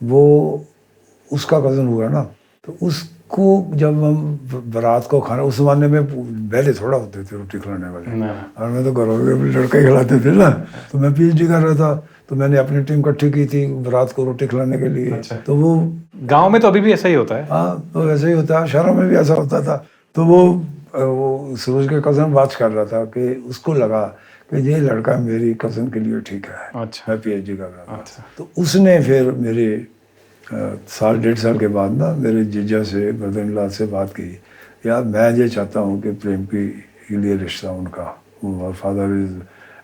वो उसका कज़न हुआ ना। तो उसको जब हम बारात को खाना, उस ज़माने में पहले थोड़ा होते थे रोटी खिलाने वाले, और मैं तो घरों में लड़का ही खिलाते थे ना। तो मैं PhD कर रहा था, तो मैंने अपनी टीम इकट्ठी की थी बारात को रोटी खिलाने के लिए। अच्छा। तो वो गांव में तो अभी भी ऐसा ही होता है। हाँ, तो वैसे ही होता है, शहरों में भी ऐसा होता था। तो वो सूरज के कज़न बात कर रहा था कि उसको लगा कि ये लड़का मेरी कज़न के लिए ठीक है। अच्छा। मैं PhD कर रहा था। अच्छा। तो उसने फिर मेरे 1.5 साल के बाद ना मेरे जीजा से, ब्रदर इन लॉ से बात की, यार मैं ये चाहता हूँ कि प्रेम के लिए रिश्ता उनका, और फादर इज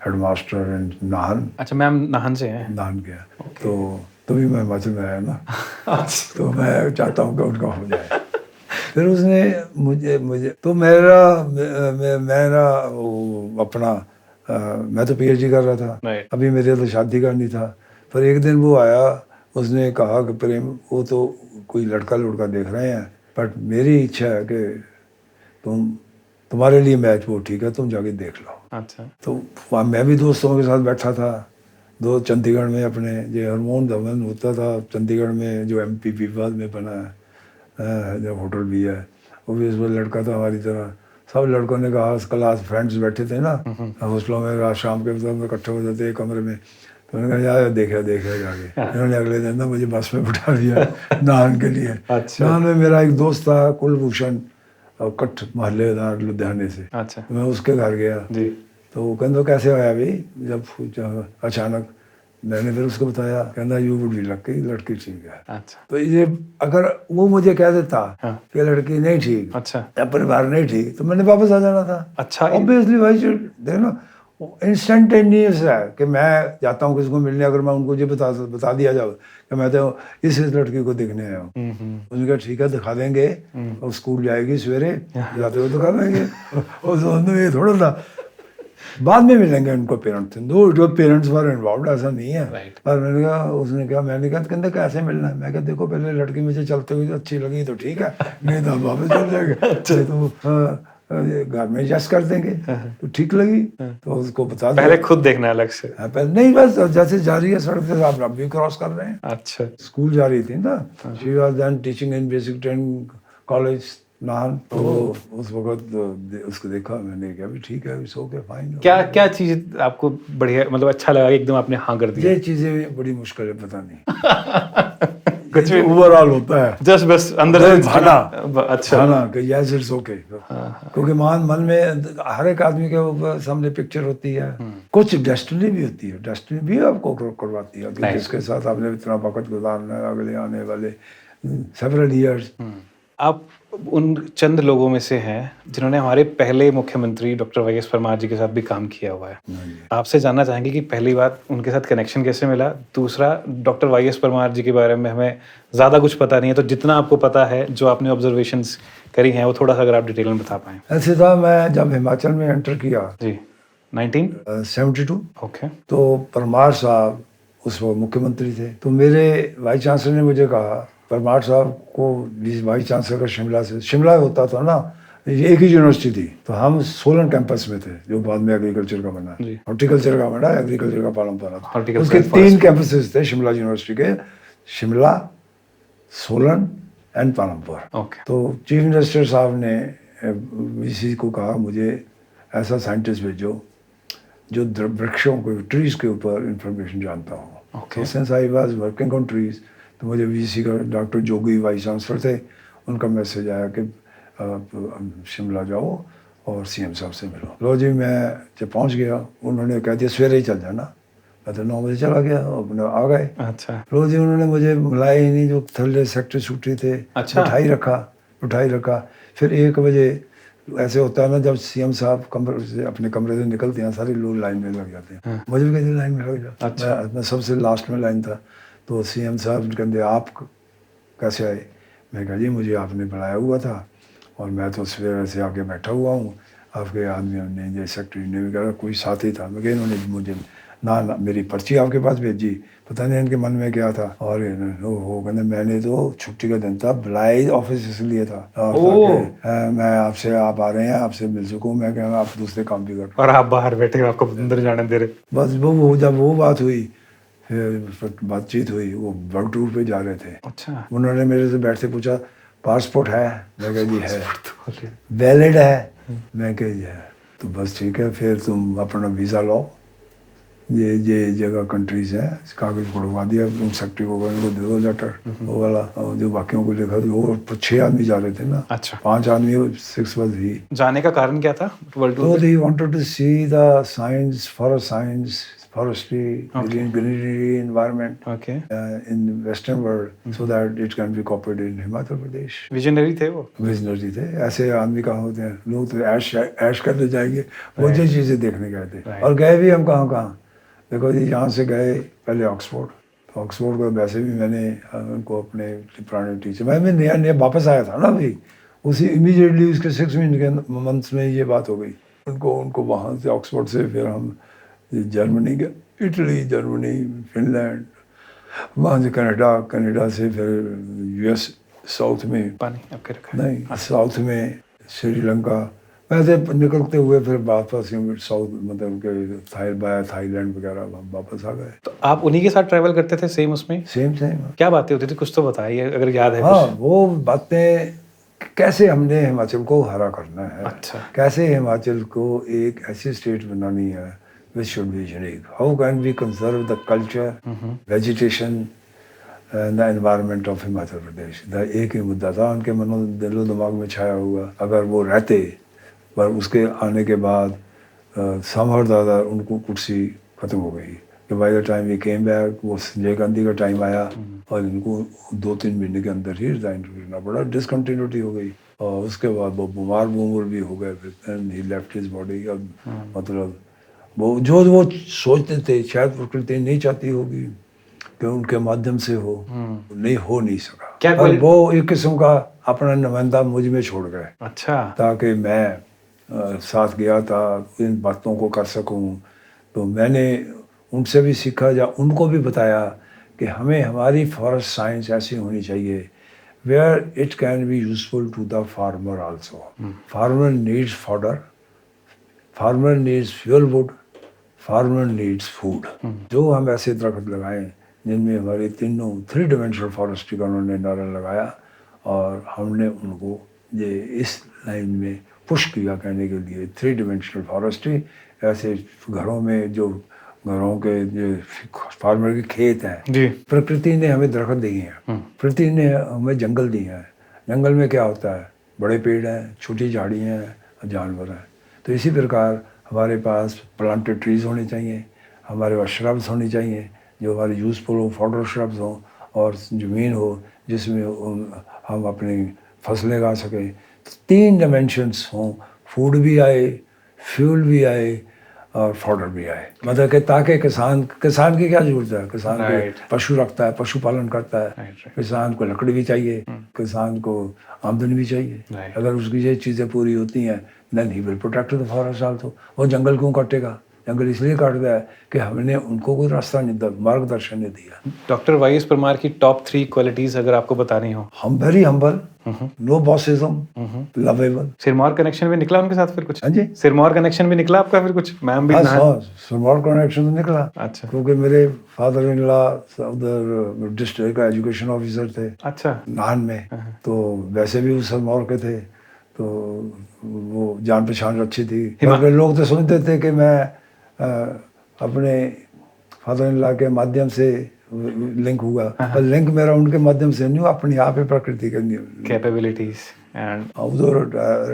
हेडमास्टर इन नाहन। अच्छा, मैम नाहन से हैं? नाहन गया। तो भी मैं हिमाचल में आया ना। तो मैं चाहता हूँ कि उनका हो जाए। फिर उसने मुझे तो मेरा वो अपना मैं तो PhD कर रहा था। Right. अभी मेरे तो शादी करनी था। पर एक दिन वो आया, उसने कहा कि प्रेम, वो तो कोई लड़का देख रहे हैं, बट मेरी इच्छा है कि तुम्हारे लिए मैच वो ठीक है, तुम जाके देख लो। अच्छा। तो वहाँ मैं भी दोस्तों के साथ बैठा था, दो चंडीगढ़ में अपने जो हरमोन धवन होता था चंडीगढ़ में, जो MPP बाद में बना है, जो होटल भी है, वो भी उसमें लड़का था हमारी तरह। सब लड़कों ने कहा, क्लास फ्रेंड्स बैठे थे ना हॉस्टलों में, रात शाम के वक्त इकट्ठे हो जाते एक कमरे में। तो उन्होंने कहा यार देखे जाके। इन्होंने अगले दिन ना मुझे बस में बिठा दिया नाहन के लिए। अच्छा। नाहन में मेरा एक दोस्त था कुलभूषण, और कट्ठ मोहल्लेदार लुधियाने से। अच्छा। मैं उसके घर गया जी। तो वो कहते कैसे होया भाई, जब अचानक मैंने फिर उसको बताया, कहना यू वुड बी लकी, लड़की ठीक है। अच्छा। तो ये अगर वो मुझे कह देता हाँ। कि लड़की नहीं ठीक, अच्छा। या परिवार नहीं ठीक, तो मैंने वापस आ जाना था। अच्छा। ऑब्वियसली भाई देखना, इंस्टेंटेनियस है कि मैं जाता हूँ किसी को मिलने, अगर मैं उनको ये बता दिया जाए कि मैं तो इस लड़की को देखने आया हूँ, उन्होंने कहा ठीक है दिखा देंगे, और स्कूल जाएगी सवेरे जाते हुए दिखा देंगे। और दोनों ये थोड़ा सा बाद में मिलेंगे उनको पेरेंट्स, दो जो पेरेंट्स वर इन्वॉल्व, ऐसा नहीं है। पर मैंने कहा, उसने कहा, मैंने कहा कहते कैसे मिलना है, मैं कहा देखो पहले लड़की मुझे चलते हुए अच्छी लगी तो ठीक है, नहीं तो हम वापस चल जाएंगे। अच्छा तो घर में एडजस्ट कर देंगे, तो ठीक लगी तो उसको बता दिया। पहले खुद देखना अलग से? पहले नहीं, बस जैसे जा रही है सड़क से आप भी क्रॉस कर रहे हैं। अच्छा, स्कूल जा रही थी ना, she was then teaching in basic training college Nahan, तो उस वक्त उसको देखा, मैंने कहा भी ठीक है, इट्स ओके फाइन। क्या चीज आपको बढ़िया मतलब अच्छा लगा एकदम आपने हाँ कर दिया? ये चीजें बड़ी मुश्किल है, पता नहीं कुछ भी ओवरऑल होता है, जस्ट बस अंदर से भाना। अच्छा भाना कि यस इट्स ओके, क्योंकि मन में हर एक आदमी के ऊपर सामने पिक्चर होती है, कुछ डेस्टिनी भी होती है, डेस्टिनी भी आपको करवाती है कि जिसके साथ आपने इतना वक्त गुजारना है अगले आने वाले सेवरल ईयर्स। आप उन चंद लोगों में से हैं जिन्होंने हमारे पहले मुख्यमंत्री डॉक्टर वाई.एस. परमार जी के साथ भी काम किया हुआ है। आपसे जानना चाहेंगे कि पहली बात उनके साथ कनेक्शन कैसे मिला, दूसरा डॉक्टर वाई.एस. परमार जी के बारे में हमें ज़्यादा कुछ पता नहीं है, तो जितना आपको पता है, जो आपने ऑब्जर्वेशंस करी हैं, वो थोड़ा सा अगर आप डिटेल में बता पाएँ। ऐसे था, मैं जब हिमाचल में एंटर किया जी 1972, ओके, तो परमार साहब उस वक्त मुख्यमंत्री थे, तो मेरे वाइस चांसलर ने मुझे कहा, परमार साहब को वाइस चांसलर का शिमला होता था ना, एक ही यूनिवर्सिटी थी, तो हम सोलन कैंपस में थे जो बाद में एग्रीकल्चर का बना, हॉर्टिकल्चर का बना, एग्रीकल्चर का पालमपुर। उसके 3 कैंपसेस थे शिमला यूनिवर्सिटी के, शिमला, सोलन एंड पालमपुर। तो चीफ मिनिस्टर साहब ने वीसी को कहा मुझे ऐसा साइंटिस्ट भेजो जो वृक्षों के, ट्रीज के ऊपर इंफॉर्मेशन जानता हो। तो since I was working on trees, तो मुझे वीसी का डॉक्टर जोगी वाइस चांसलर थे, उनका मैसेज आया कि शिमला जाओ और सीएम साहब से मिलो। लो जी, मैं जब पहुंच गया, उन्होंने कह दिया सवेरे ही चल जाना, मैं तो 9 बजे चला गया, अपने आ गए। अच्छा, लो जी, उन्होंने मुझे बुलाया ही नहीं, जो थल्ले सेक्रेटरी थे, अच्छा, उठाई रखा। फिर 1 बजे ऐसे होता है ना, जब सीएम साहब कमरे से, अपने कमरे से निकलते हैं, सारी लोग लाइन में लग जाते हैं। मुझे भी कहते लाइन में लग जा। अच्छा। मैं सबसे लास्ट में लाइन था, तो सीएम साहब कहते आप कैसे आए? मैं कहा जी मुझे आपने बुलाया हुआ था और मैं तो सवेरे से आके बैठा हुआ हूँ, आपके आदमियों ने, ये सेक्रेटरी ने भी कहा, कोई साथी था। मैं कहा इन्होंने मुझे ना मेरी पर्ची आपके पास भेजी, पता नहीं इनके मन में क्या था। और वो कहते मैंने तो छुट्टी का दिन था, बुलाए ऑफिस इसलिए था, और मैं आपसे, आप आ रहे हैं, आपसे मिल सकूँ। मैं कहा आप दूसरे काम भी कर, और आप बाहर बैठे हो, आपको अंदर जाने दे रहे। बस वो जब वो बात हुई, फिर बातचीत हुई, वो वर्क टूर पे जा रहे थे। अच्छा, उन्होंने उन्होंने मेरे से बैठते पूछा पासपोर्ट है? मैं कहा जी है। वैलिड है? मैं कहा जी है। तो बस ठीक है, फिर तुम अपना वीज़ा लो, ये जगह कंट्रीज है, कागज पढ़वा दिया उन सेक्रेटरी को, उनको दे दो लेटर, वो वाला, और जो बाकियों को लिखा, वो 6 आदमी जा रहे थे ना। अच्छा, 5 आदमी, 6 बस ही। जाने का कारण क्या था वर्ल्ड टूर? तो they wanted to see the science, forest science, forestry, greenery environment in western world, so that it can be copied in Himachal Pradesh. Visionary थे वो? विजनरी थे। ऐसे आदमी कहाँ होते हैं, लोग तो ऐश करने जाएंगे, वो जो चीज़ें देखने गए थे। और गए भी हम कहाँ, देखो जी, यहाँ से गए पहले ऑक्सफोर्ड, तो ऑक्सफोर्ड को वैसे भी मैंने उनको अपने पुराने टीचर, मैं नया वापस आया था ना अभी, उसी इमीडिएटली उसके 6 मंथ्स में ये बात हो गई। उनको वहाँ से ऑक्सफोर्ड से फिर हम जर्मनी गए, इटली, जर्मनी, फिनलैंड, वहाँ से कनाडा से फिर यूएस, साउथ में पानी आपके रखा नहीं, साउथ में श्रीलंका, वैसे निकलते हुए फिर वापस साउथ, मतलब के थाईलैंड वगैरह वापस आ गए। तो आप उन्हीं के साथ ट्रैवल करते थे सेम उसमें? सेम क्या बातें होती थी, कुछ तो बताइए अगर याद है। हाँ, वो बातें, कैसे हमने हिमाचल को हरा करना है। अच्छा, कैसे हिमाचल को एक ऐसी स्टेट बनानी है which should be unique. How can we conserve the culture, vegetation and the environment of Himachal Pradesh? एक ही मुद्दा था उनके दिलो दिमाग में छाया हुआ। अगर वो रहते, पर उसके आने के बाद somehow or other उनको कुर्सी खत्म हो गई। कि by the time we came back, वो संजय गांधी का टाइम आया और इनको 2-3 महीने के अंदर ही रिजाइन करना पड़ा, डिसकंटिन्यूटी हो गई। और उसके बाद वो बीमार भी हो गए, फिर ही लेफ्ट हिज बॉडी। अब मतलब वो सोचते थे, शायद प्रकृति नहीं चाहती होगी कि उनके माध्यम से हो, हो नहीं सका। क्या और वो एक किस्म का अपना नुमाइंदा मुझ में छोड़ गए। अच्छा। ताकि मैं साथ गया था, इन बातों को कर सकूं। तो मैंने उनसे भी सीखा या उनको भी बताया कि हमें हमारी फॉरेस्ट साइंस ऐसी होनी चाहिए where it can be useful to the farmer also. Farmer needs fodder, farmer needs fuel wood, farmer needs food. जो हम ऐसे दरख्त लगाएं जिनमें हमारे तीनों 3 डायमेंशनल फॉरेस्ट्री का उन्होंने नारा लगाया और हमने उनको ये इस लाइन में पुश किया कहने के लिए 3 डायमेंशनल फॉरेस्ट्री। ऐसे घरों में जो घरों के जो फार्मर के खेत हैं, जी। प्रकृति ने हमें दरख्त दिए हैं, प्रकृति ने हमें जंगल दिए हैं। जंगल में क्या होता है, बड़े पेड़ हैं, छोटी झाड़ियाँ हैं, जानवर हैं। तो इसी प्रकार हमारे पास प्लांटेड ट्रीज होने चाहिए, हमारे पास श्रब्स होनी चाहिए जो हमारे यूजफुल हो, फॉडर श्रब्स हों, और ज़मीन हो जिसमें हम अपनी फसलें गा सकें। 3 डायमेंशंस हों, फूड भी आए, फ्यूल भी आए और फॉडर भी आए। मतलब कि ताकि किसान की क्या जरूरत है, किसान को पशु रखता है, पशुपालन करता है, किसान को लकड़ी भी चाहिए, किसान को आमदनी भी चाहिए। अगर उसकी ये चीज़ें पूरी होती हैं then he will protect the forest also. वो जंगल क्यों काटेगा? जंगल इसलिए काटता है कि हमने उनको कोई रास्ता नहीं दिया, मार्गदर्शन नहीं दिया। डॉक्टर वाई.एस. परमार की टॉप 3 क्वालिटीज अगर आपको बतानी हो। हम very humble, no bossism, lovable. Sirmaur connection भी निकला उनके साथ फिर कुछ? हाँ जी, सिरमौर कनेक्शन भी निकला आपका फिर कुछ? मैम भी सिरमौर कनेक्शन तो निकला। अच्छा। क्योंकि मेरे फादर इन लॉ उधर डिस्ट्रिक्ट का एजुकेशन ऑफिसर थे। अच्छा। नान में, तो वैसे भी वो सिरमौर के थे, तो वो जान पहचान अच्छी थी। लोग तो समझते थे कि मैं अपने फादर इन लॉ के माध्यम से लिंक हुआ, पर लिंक मेरा उनके माध्यम से नहीं हुआ, अपनी आप ही प्रकृति के कैपेबिलिटीज। एंड वो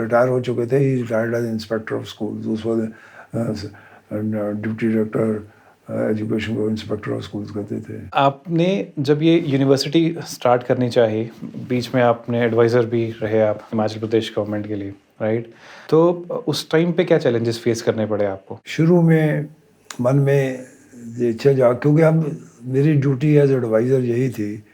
रिटायर हो चुके थे, ही retired as inspector of schools. उस वक्त डिप्टी डायरेक्टर एजुकेशन को इंस्पेक्टर ऑफ स्कूल्स कहते थे। आपने जब ये यूनिवर्सिटी स्टार्ट करनी चाहिए, बीच में आपने एडवाइज़र भी रहे आप हिमाचल प्रदेश गवर्नमेंट के लिए, राइट? तो उस टाइम पे क्या चैलेंजेस फेस करने पड़े आपको? शुरू में मन में ये इच्छा जा, क्योंकि हम मेरी ड्यूटी एज एडवाइज़र यही थी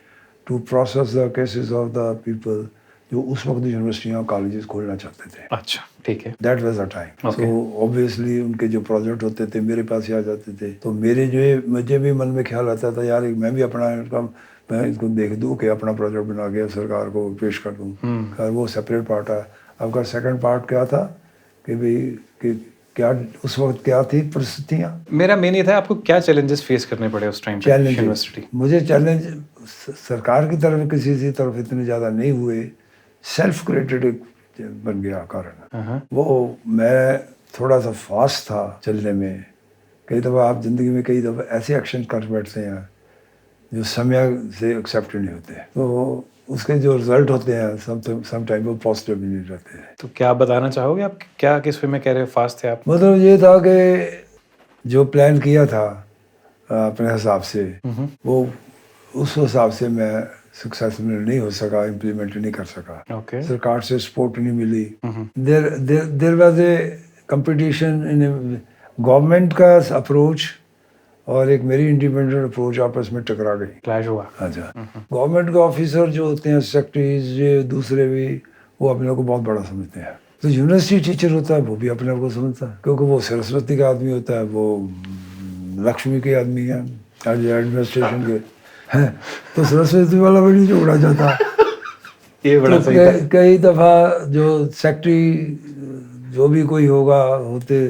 to process the cases of the people जो उस वक्त यूनिवर्सिटियाँ कॉलेजेस खोलना चाहते थे। अच्छा, ठीक है। That was the time. So obviously उनके जो प्रोजेक्ट होते थे मेरे पास ही आ जाते थे। तो मुझे भी मन में ख्याल आता था, यार मैं भी मैं इसको देख दूँ कि अपना प्रोजेक्ट बना के सरकार को पेश कर दूँ। खैर वो सेपरेट पार्ट है। आपका सेकंड पार्ट क्या था कि भाई कि क्या उस वक्त क्या थी परिस्थितियाँ? मेरा मेन ये था, आपको क्या चैलेंजेस फेस करने पड़े उस टाइम पे यूनिवर्सिटी? मुझे चैलेंज सरकार की तरफ किसी की तरफ इतने ज़्यादा नहीं हुए, सेल्फ क्रिएटेड बन गया कारण। वो मैं थोड़ा सा फास्ट था चलने में। कई दफ़ा आप ज़िंदगी में कई दफ़ा ऐसे एक्शन कर बैठते हैं जो समय से एक्सेप्ट नहीं होते, तो उसके जो रिजल्ट होते हैं सम टाइम वो पॉजिटिव भी नहीं रहते हैं। तो क्या आप बताना चाहोगे, आप क्या किस वे में कह रहे हो फास्ट थे आप? मतलब ये था कि जो प्लान किया था अपने हिसाब से, वो उस हिसाब से मैं सक्सेसफुल नहीं हो सका, इम्प्लीमेंट नहीं कर सका। सरकार से सपोर्ट नहीं मिली। There was a competition in government का अप्रोच और एक मेरी इंडिपेंडेंट अप्रोच आपस में टकरा गई, क्लैश हुआ। अच्छा। गवर्नमेंट के ऑफिसर जो होते हैं, सेक्रेटरीज, ये दूसरे भी, वो अपने को बहुत बड़ा समझते हैं। तो यूनिवर्सिटी टीचर होता है वो भी अपने को समझता है, क्योंकि वो सरस्वती का आदमी होता है, वो लक्ष्मी के आदमी है एडमिनिस्ट्रेशन के हैं। तो सरस्वती वाला भी नहीं जोड़ा जाता। ये बड़ा तो कई दफ़ा जो सेक्रेटरी जो भी कोई होते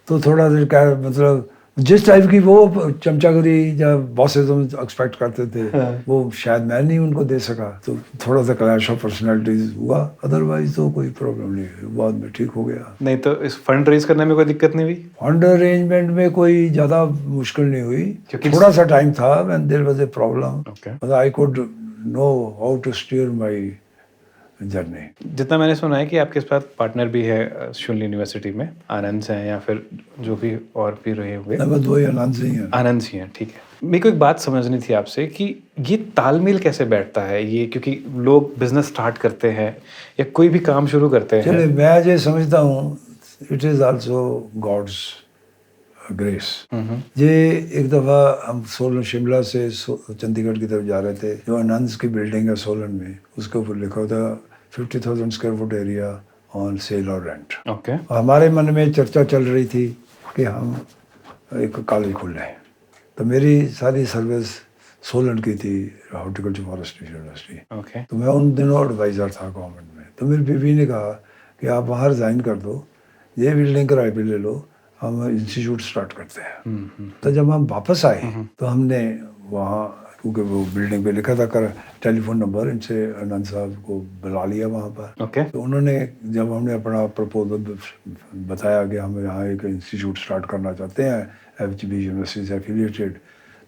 तो थोड़ा देर क्या मतलब जिस टाइप की वो चमचागिरी या बॉसेज़म एक्सपेक्ट करते थे, वो शायद मैं नहीं उनको दे सका। तो थोड़ा सा क्लैश ऑफ पर्सनालिटीज हुआ, अदरवाइज तो कोई प्रॉब्लम नहीं हुई, बाद में ठीक हो गया। नहीं तो इस फंड रेज करने में कोई दिक्कत नहीं हुई? फंड अरेंजमेंट में कोई ज़्यादा मुश्किल नहीं हुई, थोड़ा सा टाइम था when there was a problem, मतलब I could know how to steer my journey. जितना मैंने सुना है कि आपके साथ पार्टनर भी है शून्य यूनिवर्सिटी में, आनंद से हैं या फिर जो भी और भी रहे हुए? आनंद से ही हैं। आनंद जी हैं, ठीक है। मेरे को एक बात समझनी थी आपसे कि ये तालमेल कैसे बैठता है ये, क्योंकि लोग बिजनेस स्टार्ट करते हैं या कोई भी काम शुरू करते हैं। चलिए मैं ये समझता हूँ it is also God's grace. ये एक दफ़ा हम सोलन शिमला से चंडीगढ़ की तरफ जा रहे थे, जो आनंद की बिल्डिंग है सोलन में, उसके ऊपर लिखा था 50,000 square foot area on sale और रेंट। ओके। हमारे मन में चर्चा चल रही थी कि हम एक कॉलेज खोल लें, तो मेरी सारी सर्विस सोलन की थी, हॉर्टिकल्चर फॉरेस्ट्री यूनिवर्सिटी। ओके। तो मैं उन दिनों एडवाइज़र था गवर्नमेंट में। तो मेरी बीवी ने कहा कि आप वहाँ रिज़ाइन कर दो, ये बिल्डिंग किराए पे ले लो, हम इंस्टीट्यूट स्टार्ट करते हैं। तो जब हम वापस आए तो हमने वहाँ, क्योंकि वो बिल्डिंग पे लिखा था कर टेलीफोन नंबर, इनसे आनंद साहब को बुला लिया वहाँ पर। ओके। तो उन्होंने, जब हमने अपना प्रपोजल बताया कि हम यहाँ एक इंस्टीट्यूट स्टार्ट करना चाहते हैं FGB यूनिवर्सिटी से एफिलिएटेड,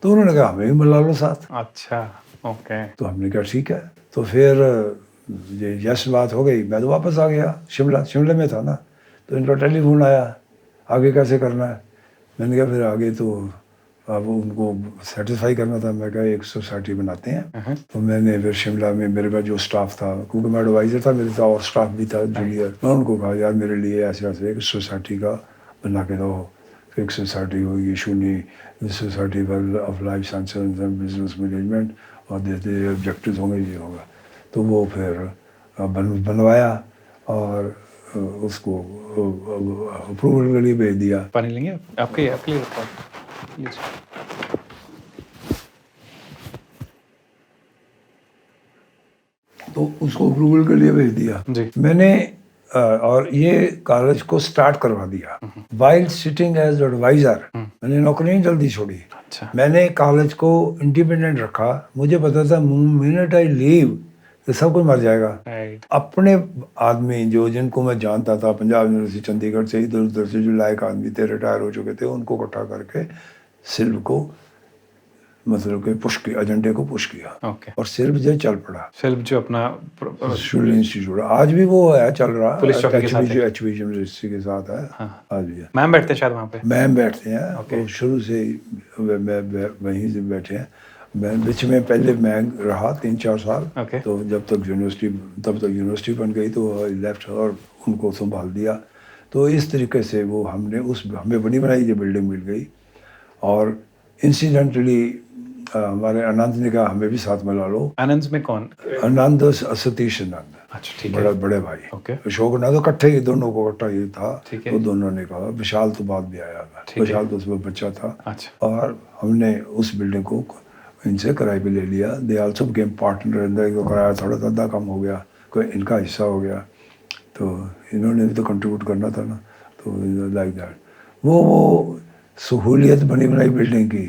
तो उन्होंने कहा हमें भी बुला लो साथ। अच्छा। ओके। तो हमने कहा ठीक है। तो फिर ये यस बात हो गई। मैं तो वापस आ गया, शिमला में था ना, तो इनका टेलीफोन आया, आगे कैसे करना है। मैंने कहा फिर आगे तो अब उनको सेटिस्फाई करना था। मैं कहा एक सोसाइटी बनाते हैं। तो मैंने फिर शिमला में मेरे पास जो स्टाफ था, क्योंकि मैं एडवाइज़र था, मेरे साथ और स्टाफ भी था जूनियर, मैं उनको कहा यार मेरे लिए ऐसे ऐसे एक सोसाइटी का बना के दो। एक सोसाइटी होगी शूनी society of life sciences and business management, और जैसे ऑब्जेक्टिव होंगे ये होगा। तो वो फिर बनवाया और उसको अप्रूवल के लिए भेज दिया। पानी लेंगे आप? आपके लिए रखा है। Please. तो उसको अप्रूवल के लिए भेज दिया जी। मैंने, और ये कॉलेज को स्टार्ट करवा दिया। वाइल सिटिंग एज एडवाइजर, मैंने नौकरी नहीं जल्दी छोड़ी। अच्छा। मैंने कॉलेज को इंडिपेंडेंट रखा। मुझे पता था मिनट आई लीव तो सब कुछ मर जाएगा। राइट। अपने आदमी जो जिनको मैं जानता था पंजाब यूनिवर्सिटी चंडीगढ़ से, इधर उधर से जो लायक आदमी थे, रिटायर हो चुके थे, उनको इकट्ठा करके सिर्फ को मतलब कि पुश किया, एजेंडे को पुश किया। ओके। और सिर्फ जो चल पड़ा सिर्फ जो अपना स्टूडेंट इंस्टीट्यूट, आज भी वो है चल रहा, पुलिस चौकी के साथ है। HB यूनिवर्सिटी के साथ है। हाँ। आज भी है। मैम बैठते हैं शायद वहाँ पे। मैम बैठते हैं। ओके। तो शुरू से ही वहीं से बैठे हैं। मैं बीच में पहले मैं रहा 3-4 साल। ओके। तो जब तक यूनिवर्सिटी बन गई तो लेफ्ट और उनको संभाल दिया। तो इस तरीके से वो हमें बनी बनाई ये बिल्डिंग मिल गई। और इंसिडेंटली हमारे आनंद ने कहा हमें भी साथ मिला लो। आनंद में कौन? आनंद सतीश आनंद, अच्छा ठीक है। बड़े भाई। ओके। अशोक ना तो इकट्ठे ही, दोनों को इकट्ठा ही था। ठीक है। तो दोनों ने कहा, विशाल तो बाद में आया, विशाल तो उसमें बच्चा था। अच्छा। और हमने उस बिल्डिंग को इनसे किराए पे ले लिया। दे आल्सो बिकेम पार्टनर, अंदर को किराया थोड़ा ज़्यादा कम हो गया, कोई इनका हिस्सा हो गया। तो इन्होंने भी तो कंट्रीब्यूट करना था ना, तो लाइक दैट वो सहूलियत बनी बनाई बिल्डिंग की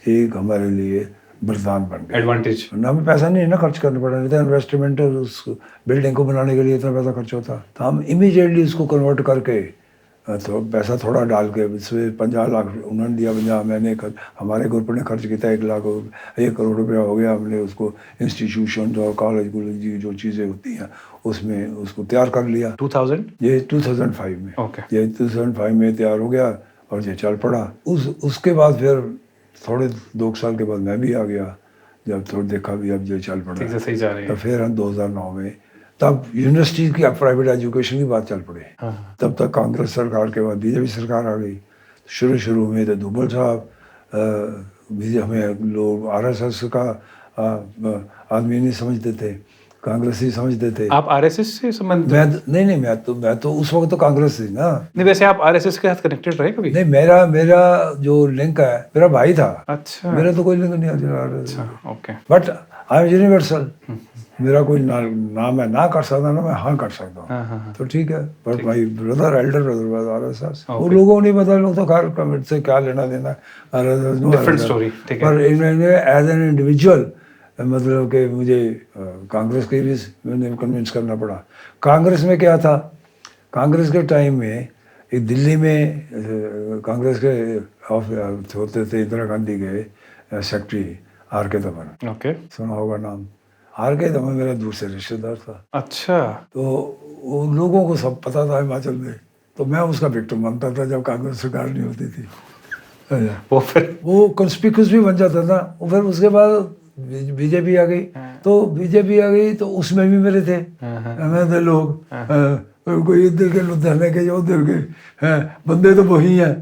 एक हमारे लिए वरदान बन गया, एडवांटेज। ना हमें पैसा नहीं ना खर्च करना पड़ा, नहीं था इन्वेस्टमेंट उस बिल्डिंग को बनाने के लिए इतना पैसा खर्च होता। तो हम इमीडिएटली उसको कन्वर्ट करके तो पैसा थोड़ा डाल के इसमें 50 लाख उन्होंने दिया, 50 मैंने हमारे ग्रुप ने खर्च किया, 1 करोड़ रुपया हो गया। हमने उसको इंस्टीट्यूशन और कॉलेज जो चीज़ें होती हैं उसमें उसको तैयार कर लिया। 2000 ये 2005 में। ओके। ये 2005 में तैयार हो गया और ये चल पड़ा। उसके बाद फिर थोड़े 2 साल के बाद मैं भी आ गया, जब थोड़ा देखा भी अब ये चल पड़ा ठीक से सही जा रहे तो हैं। फिर हम 2009 में तब यूनिवर्सिटी की प्राइवेट एजुकेशन की बात चल पड़ी। हाँ। तब तक कांग्रेस सरकार के बाद बीजेपी सरकार आ गई। शुरू में तो दुबल साहब हमें लोग RSS का आदमी नहीं समझते थे, कांग्रेसी समझते थे। आप RSS से संबंधित? नहीं, मैं तो उस वक्त तो कांग्रेस थी ना। नहीं, वैसे आप RSS के साथ कनेक्टेड रहे कभी? नहीं, मेरा जो लिंक है, मेरा भाई था। अच्छा। मेरा तो कोई लिंक नहीं है। अच्छा। Okay. But I am universal. मेरा कोई ना मैं ना कर सकता ना मैं हाँ कर सकता हूँ। हाँ। तो ठीक है। बट भाई ब्रदर, एल्डर ब्रदर RSS, वो Okay. लोगों को नहीं पता, लोग तो खैर कमेंट से क्या लेना देना, RSS डिफरेंट स्टोरी। ठीक है। पर इन्होंने एज एन इंडिविजुअल मतलब कि मुझे कांग्रेस के भी मैंने कन्विंस करना पड़ा। कांग्रेस में क्या था, कांग्रेस के टाइम में एक दिल्ली में कांग्रेस के होते थे इंदिरा गांधी के सेक्रेटरी RK दमन। ओके। सुना होगा नाम। RK दमन मेरा दूर से रिश्तेदार था। अच्छा। तो उन लोगों को सब पता था हिमाचल में, तो मैं उसका विक्टिम बनता था जब कांग्रेस सरकार नहीं होती थी। वो कंस्पिक्यूस भी बन जाता था। और फिर उसके बाद बीजेपी आ गई। तो बीजेपी आ गई तो उसमें भी मेरे थे थे लोग, कोई इधर के लुधियाने के या उधर के हैं, बंदे तो वही हैं।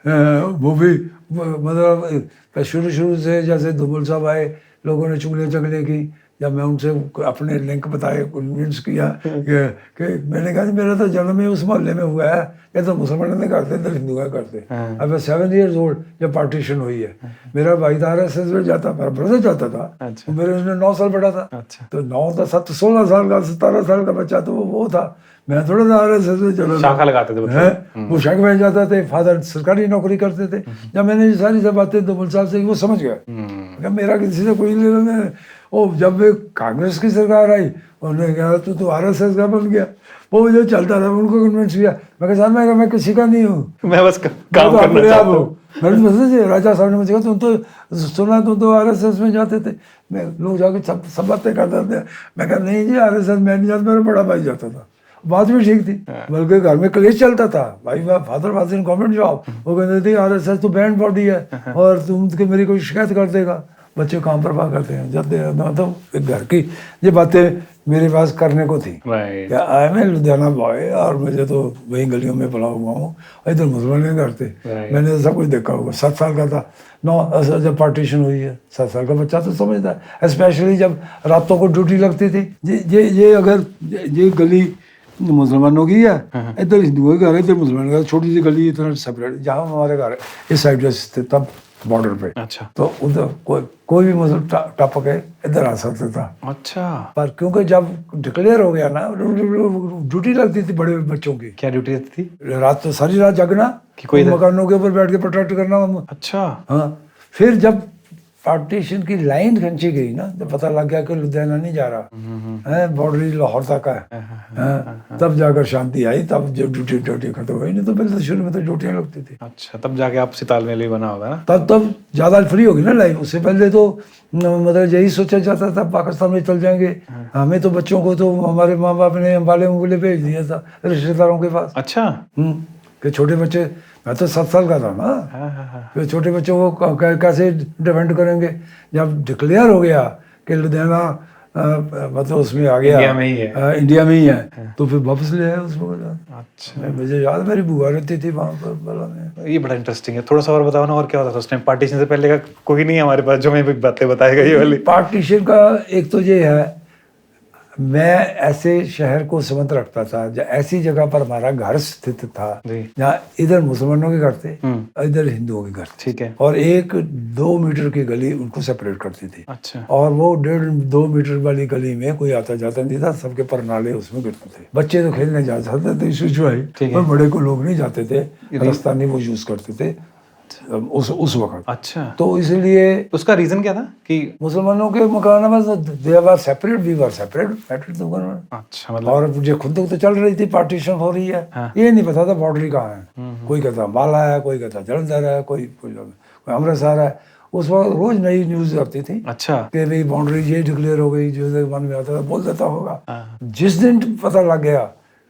वो भी मतलब शुरू से जैसे धुमल साहब आए, लोगों ने चुगलियाँ चगलियाँ की, जब मैं उनसे अपने लिंक बताए, कन्विंस किया कि मैंने कहा मेरा तो जन्म ही उस मोहल्ले में हुआ है, ये तो मुसलमानों ने करते इधर हिंदू का करते। अब मैं 7 years old जब पार्टीशन हुई है, मेरा भाई था RSS में जाता, मेरा ब्रदर जाता था। अच्छा। मेरे उसने 9 साल बड़ा था। अच्छा। तो 9 था 16 साल का 17 साल का बच्चा, तो वो था, मैं थोड़ा सा RSS में चला शाखा लगाते थे बच्चे। है, वो शाखा में जाता थे, फादर सरकारी नौकरी करते थे। जब मैंने ये सारी सब बातें धुमल साहब से, वो समझ गया कि मेरा किसी से कोई लेना नहीं। ओ जब कांग्रेस की सरकार आई, उन्होंने कहा तू RSS का बन गया, वो जो चलता था उनको कन्विंस किया। मैं कहा सर मैं किसी का नहीं हूँ, मैं बस काम तो करना अपने आप चाहता हूँ। हूँ। मैंने मुझसे राजा साहब ने मुझे कहा तुम तो सुना, तुम तो RSS में जाते थे। मैं लोग जाके सब बातें करते थे। मैं कहा नहीं जी RSS मैं नहीं जाता, मेरा बड़ा भाई जाता था। बात भी ठीक थी, बल्कि घर में कलेश चलता था। भाई father was in government job, वो कहते थे RSS तो बैंड बॉडी है और तुम मेरी कोई शिकायत कर देगा। बच्चे काम परवाह करते हैं जाते हैं, मतलब एक घर की ये बातें मेरे पास करने को थी। राइट। क्या आई मैं लुधियाना बॉय और मुझे तो वही गलियों में पला हुआ हूँ, इधर मुसलमान नहीं करते। मैंने तो सब कुछ देखा होगा। 7 साल का था, 9 जब पार्टीशन हुई है, 7 साल का बच्चा तो समझता है। स्पेशली जब रातों को ड्यूटी लगती थी, ये अगर ये गली मुसलमानों की है, इधर हिंदुओं के घर है, इधर मुसलमानों का, छोटी सी गली इतना सेपरेट। जहाँ हमारे घर इस साइड थे तब बॉर्डर पे, अच्छा। तो उधर कोई भी मुसलमान टप के इधर आ सकता था। अच्छा। पर क्योंकि जब डिक्लेयर हो गया ना, ड्यूटी लगती थी बड़े बच्चों की। क्या ड्यूटी थी? रात तो सारी रात जगना, कि कोई मकानों के ऊपर बैठ के प्रोटेक्ट करना। अच्छा। हाँ, फिर जब पार्टीशन की लाइन खींची गई ना, जब पता लग गया कि लुधियाना नहीं जा रहा है, बॉर्डर लाहौर तक है, तब जाकर शांति आई। तब जब ड्यूटी खत्म हुई, नहीं तो पहले तो शुरू में तो ड्यूटियाँ लगती थी। अच्छा, तब जाके आपसी तालमेल भी बना होगा ना? तब ज्यादा फ्री होगी ना लाइफ। उससे पहले तो मतलब यही सोचा जाता था पाकिस्तान में चल जाएंगे। हमें तो बच्चों को तो हमारे माँ बाप ने अम्बाले उम्बाले भेज दिया था रिश्तेदारों के पास। अच्छा। कि छोटे बच्चे, मैं तो 7 साल का था ना, फिर छोटे बच्चों को कैसे डिफेंड करेंगे। जब डिक्लेयर हो गया कि लुधियाना मतलब उसमें आ गया, इंडिया में ही है, इंडिया में ही है, तो फिर वापस ले आया उसको। अच्छा। मुझे याद, मेरी बुआ रहती थी वहाँ पर बला में। ये बड़ा इंटरेस्टिंग है, थोड़ा सा और बताओ ना, और क्या होता था उस टाइम? पार्टीशन से पहले का कोई नहीं है हमारे पास जो हमें बातें बताएगा ये वाली। पार्टीशन का एक तो ये है, मैं ऐसे शहर को समझ रखता था, ऐसी जगह पर हमारा घर स्थित था जहाँ इधर मुसलमानों के घर थे, इधर हिंदुओं के घर थे। ठीक है। और 1-2 मीटर की गली उनको सेपरेट करती थी। अच्छा। और वो 1.5-2 मीटर वाली गली में कोई आता जाता नहीं था, सबके परनाले उसमें गिरते थे। बच्चे तो खेलने जा सकते थे, इशू आई, पर बड़े को लोग नहीं जाते थे, रास्ता नहीं वो यूज करते थे उस वक्त। अच्छा। तो इसलिए उसका रीजन क्या था कि मुसलमानों के मकान में दे वर सेपरेट, वी वर सेपरेट। अच्छा, मतलब और मुझे खुद तो चल रही थी, पार्टीशन हो रही है। ये नहीं पता था बॉर्डर कहाँ है। कोई कहता अम्बाला है, कोई कहता जलंधर है, कोई अमृतसर है। उस वक्त रोज नई न्यूज आती थी। अच्छा। कि भाई बाउंड्री ये डिक्लेयर हो गई, जो मन में आता था बोल देता होगा। जिस दिन पता लग गया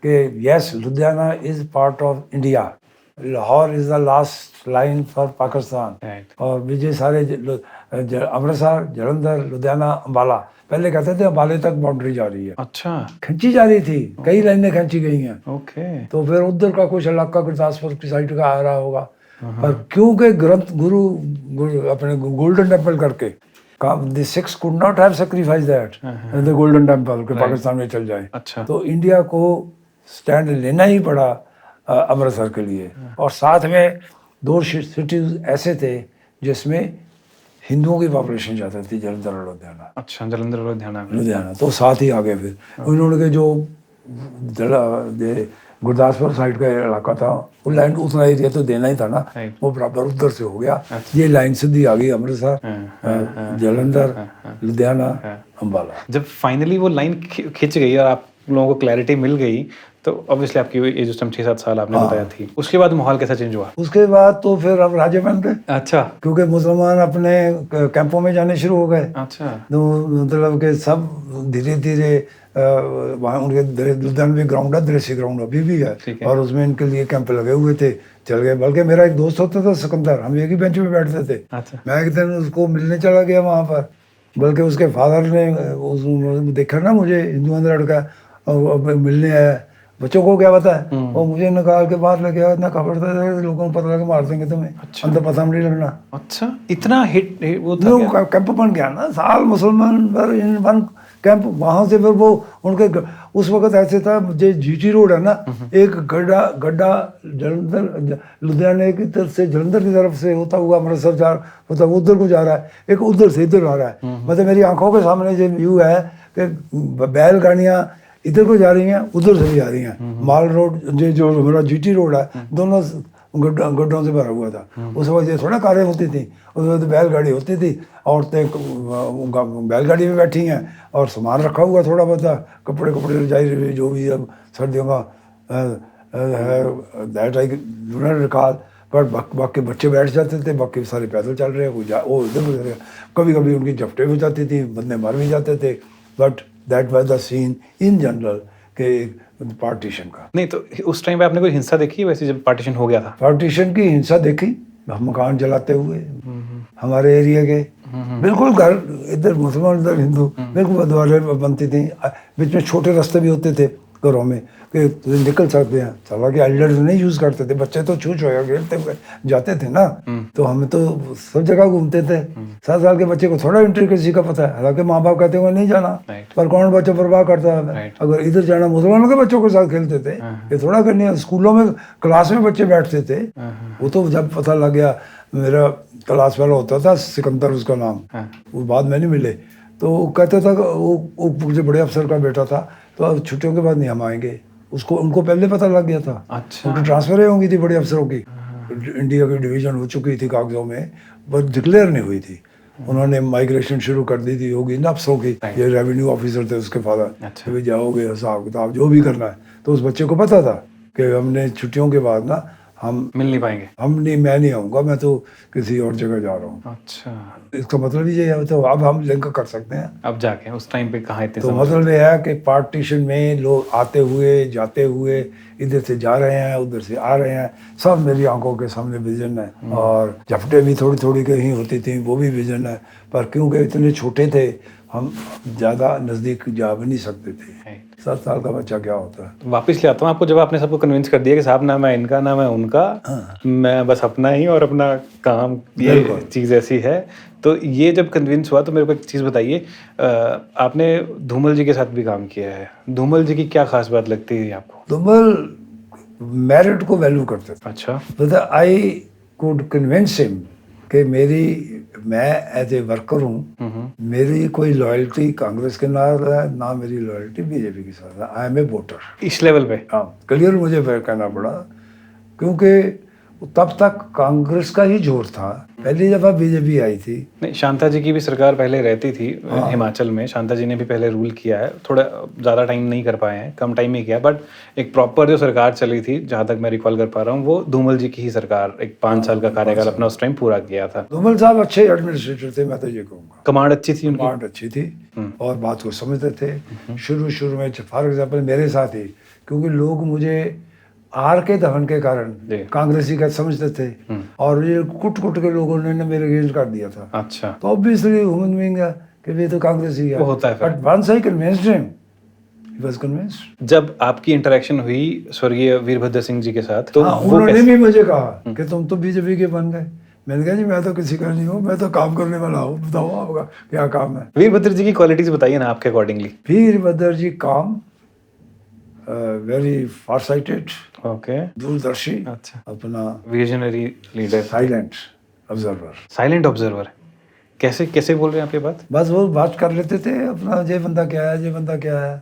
कि yes Ludhiana is part of India, Lahore is the last line for Pakistan, और विजय सारे अमृतसर, जलंधर, लुधियाना, अम्बाला, पहले कहते थे अम्बाले तक बाउंड्री जा रही है। अच्छा। खींची जा रही थी, कई लाइनें खींची गई हैं। ओके। तो फिर उधर का कुछ इलाका गुरदासपुर की साइड का आ रहा होगा, पर क्योंकि ग्रंथ गुरु अपने गोल्डन टेम्पल करके the Sikhs could not have sacrificed that in the golden temple कि पाकिस्तान में चल जाए। अच्छा। तो इंडिया को स्टैंड लेना ही पड़ा अमृतसर के लिए। और साथ में 2 सिटीज ऐसे थे जिसमें हिंदुओं की पॉपुलेशन ज़्यादा थी, जलंधर और लुधियाना। अच्छा, जलंधर और लुधियाना तो साथ ही आ गए। फिर उन्होंने के जो गुरदासपुर साइड का इलाका था, वो लाइन उतना एरिया तो देना ही था ना, वो बराबर उधर से हो गया। ये लाइन सीधी आ गई अमृतसर, जलंधर, लुधियाना, अम्बाला। जब फाइनली वो लाइन खिंच गई और आप लोगों को क्लैरिटी मिल गई, तो ऑब्वियसली आपकी एज उस टाइम 6-7 साल आपने बताया थी, उसके बाद माहौल कैसा चेंज हुआ? उसके बाद तो फिर अब राजे बन गए। अच्छा। क्योंकि मुसलमान अपने कैंपों में जाने शुरू हो गए। अच्छा। तो मतलब कि सब धीरे धीरे वहाँ उनके लुधियाना में ग्राउंड है, दृश्य ग्राउंड अभी भी है, और उसमें इनके लिए कैंप लगे हुए थे, चल गए। बल्कि मेरा एक दोस्त होता था सिकंदर, हम एक ही बेंच में बैठते थे। अच्छा। मैं एक दिन उसको मिलने चला गया वहाँ पर, बल्कि उसके फादर ने देखा ना मुझे हिंदू लड़का और मिलने आया, बच्चों को क्या पता है, वो मुझे निकाल के बाहर लेके आया, इतना खबर था लोगों को पता लगा मार देंगे तुम्हें। अच्छा। अंदर पता नहीं लगना। अच्छा, इतना हिट वो था क्या? कैंप बन गया ना, साल मुसलमान वन कैंप, वहां से फिर वो उनके उस वक्त ऐसे था, जो जीटी रोड है ना, एक गड्ढा जलंधर लुधियाना की तरफ से, जलंधर की तरफ से होता हुआ अमृतसर जा होता हुआ उधर को जा रहा है, एक उधर से इधर आ रहा है। मतलब मेरी आंखों के सामने जो व्यू है कि बैलगाड़ियाँ इधर को जा रही हैं, उधर से भी आ रही हैं। माल रोड जो हमारा जीटी रोड है, दोनों गड्ढों से भरा हुआ था। उस वक्त ये थोड़ा कारें होती थी, उस वक्त बैलगाड़ी होती थी, औरतें बैलगाड़ी में बैठी हैं और सामान रखा हुआ थोड़ा बहुत, कपड़े रजाई जो भी अब सर्दियों का निकाल, पर बाकी बच्चे बैठ जाते थे, बाकी सारे पैदल चल रहे हैं, वो इधर कभी कभी उनकी झपटे हो जाती थी, बंदे मर भी जाते थे। But that was the seen in general के पार्टीशन का। नहीं तो उस टाइम पे आपने कोई हिंसा देखी है वैसे जब पार्टीशन हो गया था? पार्टीशन की हिंसा देखी, हम मकान जलाते हुए हमारे एरिया के, बिल्कुल घर इधर मुसलमान इधर हिंदू, बिल्कुल द्वारे बनती थी, बीच में छोटे रास्ते भी होते थे घरों में कि निकल सकते हैं। हालांकि एल्डर्स नहीं यूज करते थे, बच्चे तो छू छुआ खेलते हुए जाते थे ना, तो हम तो सब जगह घूमते थे। 7 साल के बच्चे को थोड़ा इंट्रिकेसी का पता है, हालांकि माँ बाप कहते हुए नहीं जाना, पर कौन बच्चा परवाह करता है। अगर इधर जाना, मुसलमानों के बच्चों के साथ खेलते थे, ये थोड़ा करनी है। स्कूलों में क्लास में बच्चे बैठते थे, वो तो जब पता लग गया, मेरा क्लास वाला होता था सिकंदर उसका नाम, वो बाद में नहीं मिले, तो वो कहता था वो जो बड़े अफसर का बेटा था, तो अब छुट्टियों के बाद नहीं हम आएंगे। उसको उनको पहले पता लग गया था। अच्छा। उनकी ट्रांसफर होंगी थी बड़े अफसरों की, इंडिया की डिवीजन हो चुकी थी कागजों में, बस डिक्लेयर नहीं हुई थी। उन्होंने माइग्रेशन शुरू कर दी थी, होगी ना अफसरों की, ये रेवेन्यू ऑफिसर थे उसके फादर। अच्छा। भाई जाओगे हिसाब किताब जो भी करना है, तो उस बच्चे को पता था कि हमने छुट्टियों के बाद ना हम मिल नहीं पाएंगे। मैं नहीं आऊँगा, मैं तो किसी और जगह जा रहा हूँ। अच्छा, इसका मतलब ये है, तो अब हम लिंक कर सकते हैं। अब जाके उस टाइम पे कहाँ इतने तो समझ- मतलब ये है कि पार्टीशन में लोग आते हुए जाते हुए, इधर से जा रहे हैं उधर से आ रहे हैं, सब मेरी आंखों के सामने विजन है। और झपटे भी थोड़ी थोड़ी कहीं होती थी, वो भी विजन है, पर क्योंकि इतने छोटे थे हम ज़्यादा नज़दीक जा भी नहीं सकते थे। 7 साल का बच्चा क्या होता है। वापस ले आता हूँ आपको, जब आपने सबको कन्विंस कर दिया कि साहब ना मैं इनका ना मैं उनका, मैं बस अपना ही और अपना काम, ये चीज़ ऐसी है। तो ये जब कन्विंस हुआ तो मेरे को एक चीज़ बताइए, आपने धूमल जी के साथ भी काम किया है, धूमल जी की क्या खास बात लगती है आपको? धूमल मेरिट को वैल्यू करते थे। अच्छा। मतलब आई कुड कन्विंस हिम कि मैं एज ए वर्कर हूँ, मेरी कोई लॉयल्टी कांग्रेस के साथ है ना मेरी लॉयल्टी बीजेपी के साथ है। I am a voter. इस लेवल पे? हाँ, क्लियर मुझे कहना पड़ा, क्योंकि तब तक कांग्रेस का ही जोर था। पहली दफा बीजेपी आई थी। नहीं, शांता जी की भी सरकार पहले रहती थी हिमाचल में, शांता जी ने भी पहले रूल किया है, थोड़ा ज़्यादा टाइम नहीं कर पाए हैं, कम टाइम ही किया, बट एक प्रॉपर जो सरकार चली थी, जहाँ तक मैं रिकॉल कर पा रहा हूँ, वो धूमल जी की ही सरकार, एक 5 साल का कार्यकाल अपना उस टाइम पूरा किया था। धूमल साहब अच्छे एडमिनिस्ट्रेटर थे, मैं तो ये कहूँगा। कमांड अच्छी थी उनकी? कमांड अच्छी थी और बात को समझते थे। शुरू में फॉर एग्जाम्पल मेरे साथ ही, क्योंकि लोग मुझे आर के दहन के कारण कांग्रेसी का समझते थे, और ये कुट के लोगों ने मेरे अगेंस्ट कर दिया था। अच्छा। तो ऑब्वियसली ह्यूमन बीइंग है कि ये तो कांग्रेसी है, वो होता है। But once I convinced him, he was convinced. जब आपकी इंटरेक्शन हुई स्वर्गीय वीरभद्र सिंह जी के साथ, तो हाँ, उन्होंने भी मुझे कहा कि तुम तो बीजेपी के बन गए। मैंने कहा जी मैं तो किसी का नहीं हूँ, मैं तो काम करने वाला हूँ, बताओ आपका क्या काम है। वीरभद्र जी की क्वालिटीज बताइए ना आपके अकॉर्डिंगली। वीरभद्र जी काम, वेरी फार साइटेड, ओके, दूरदर्शी, अच्छा, अपना visionary leader, silent observer. Silent observer. कैसे बोल रहे हैं आप ये बात? बस वो बात कर लेते थे अपना, ये बंदा क्या है, ये बंदा क्या है,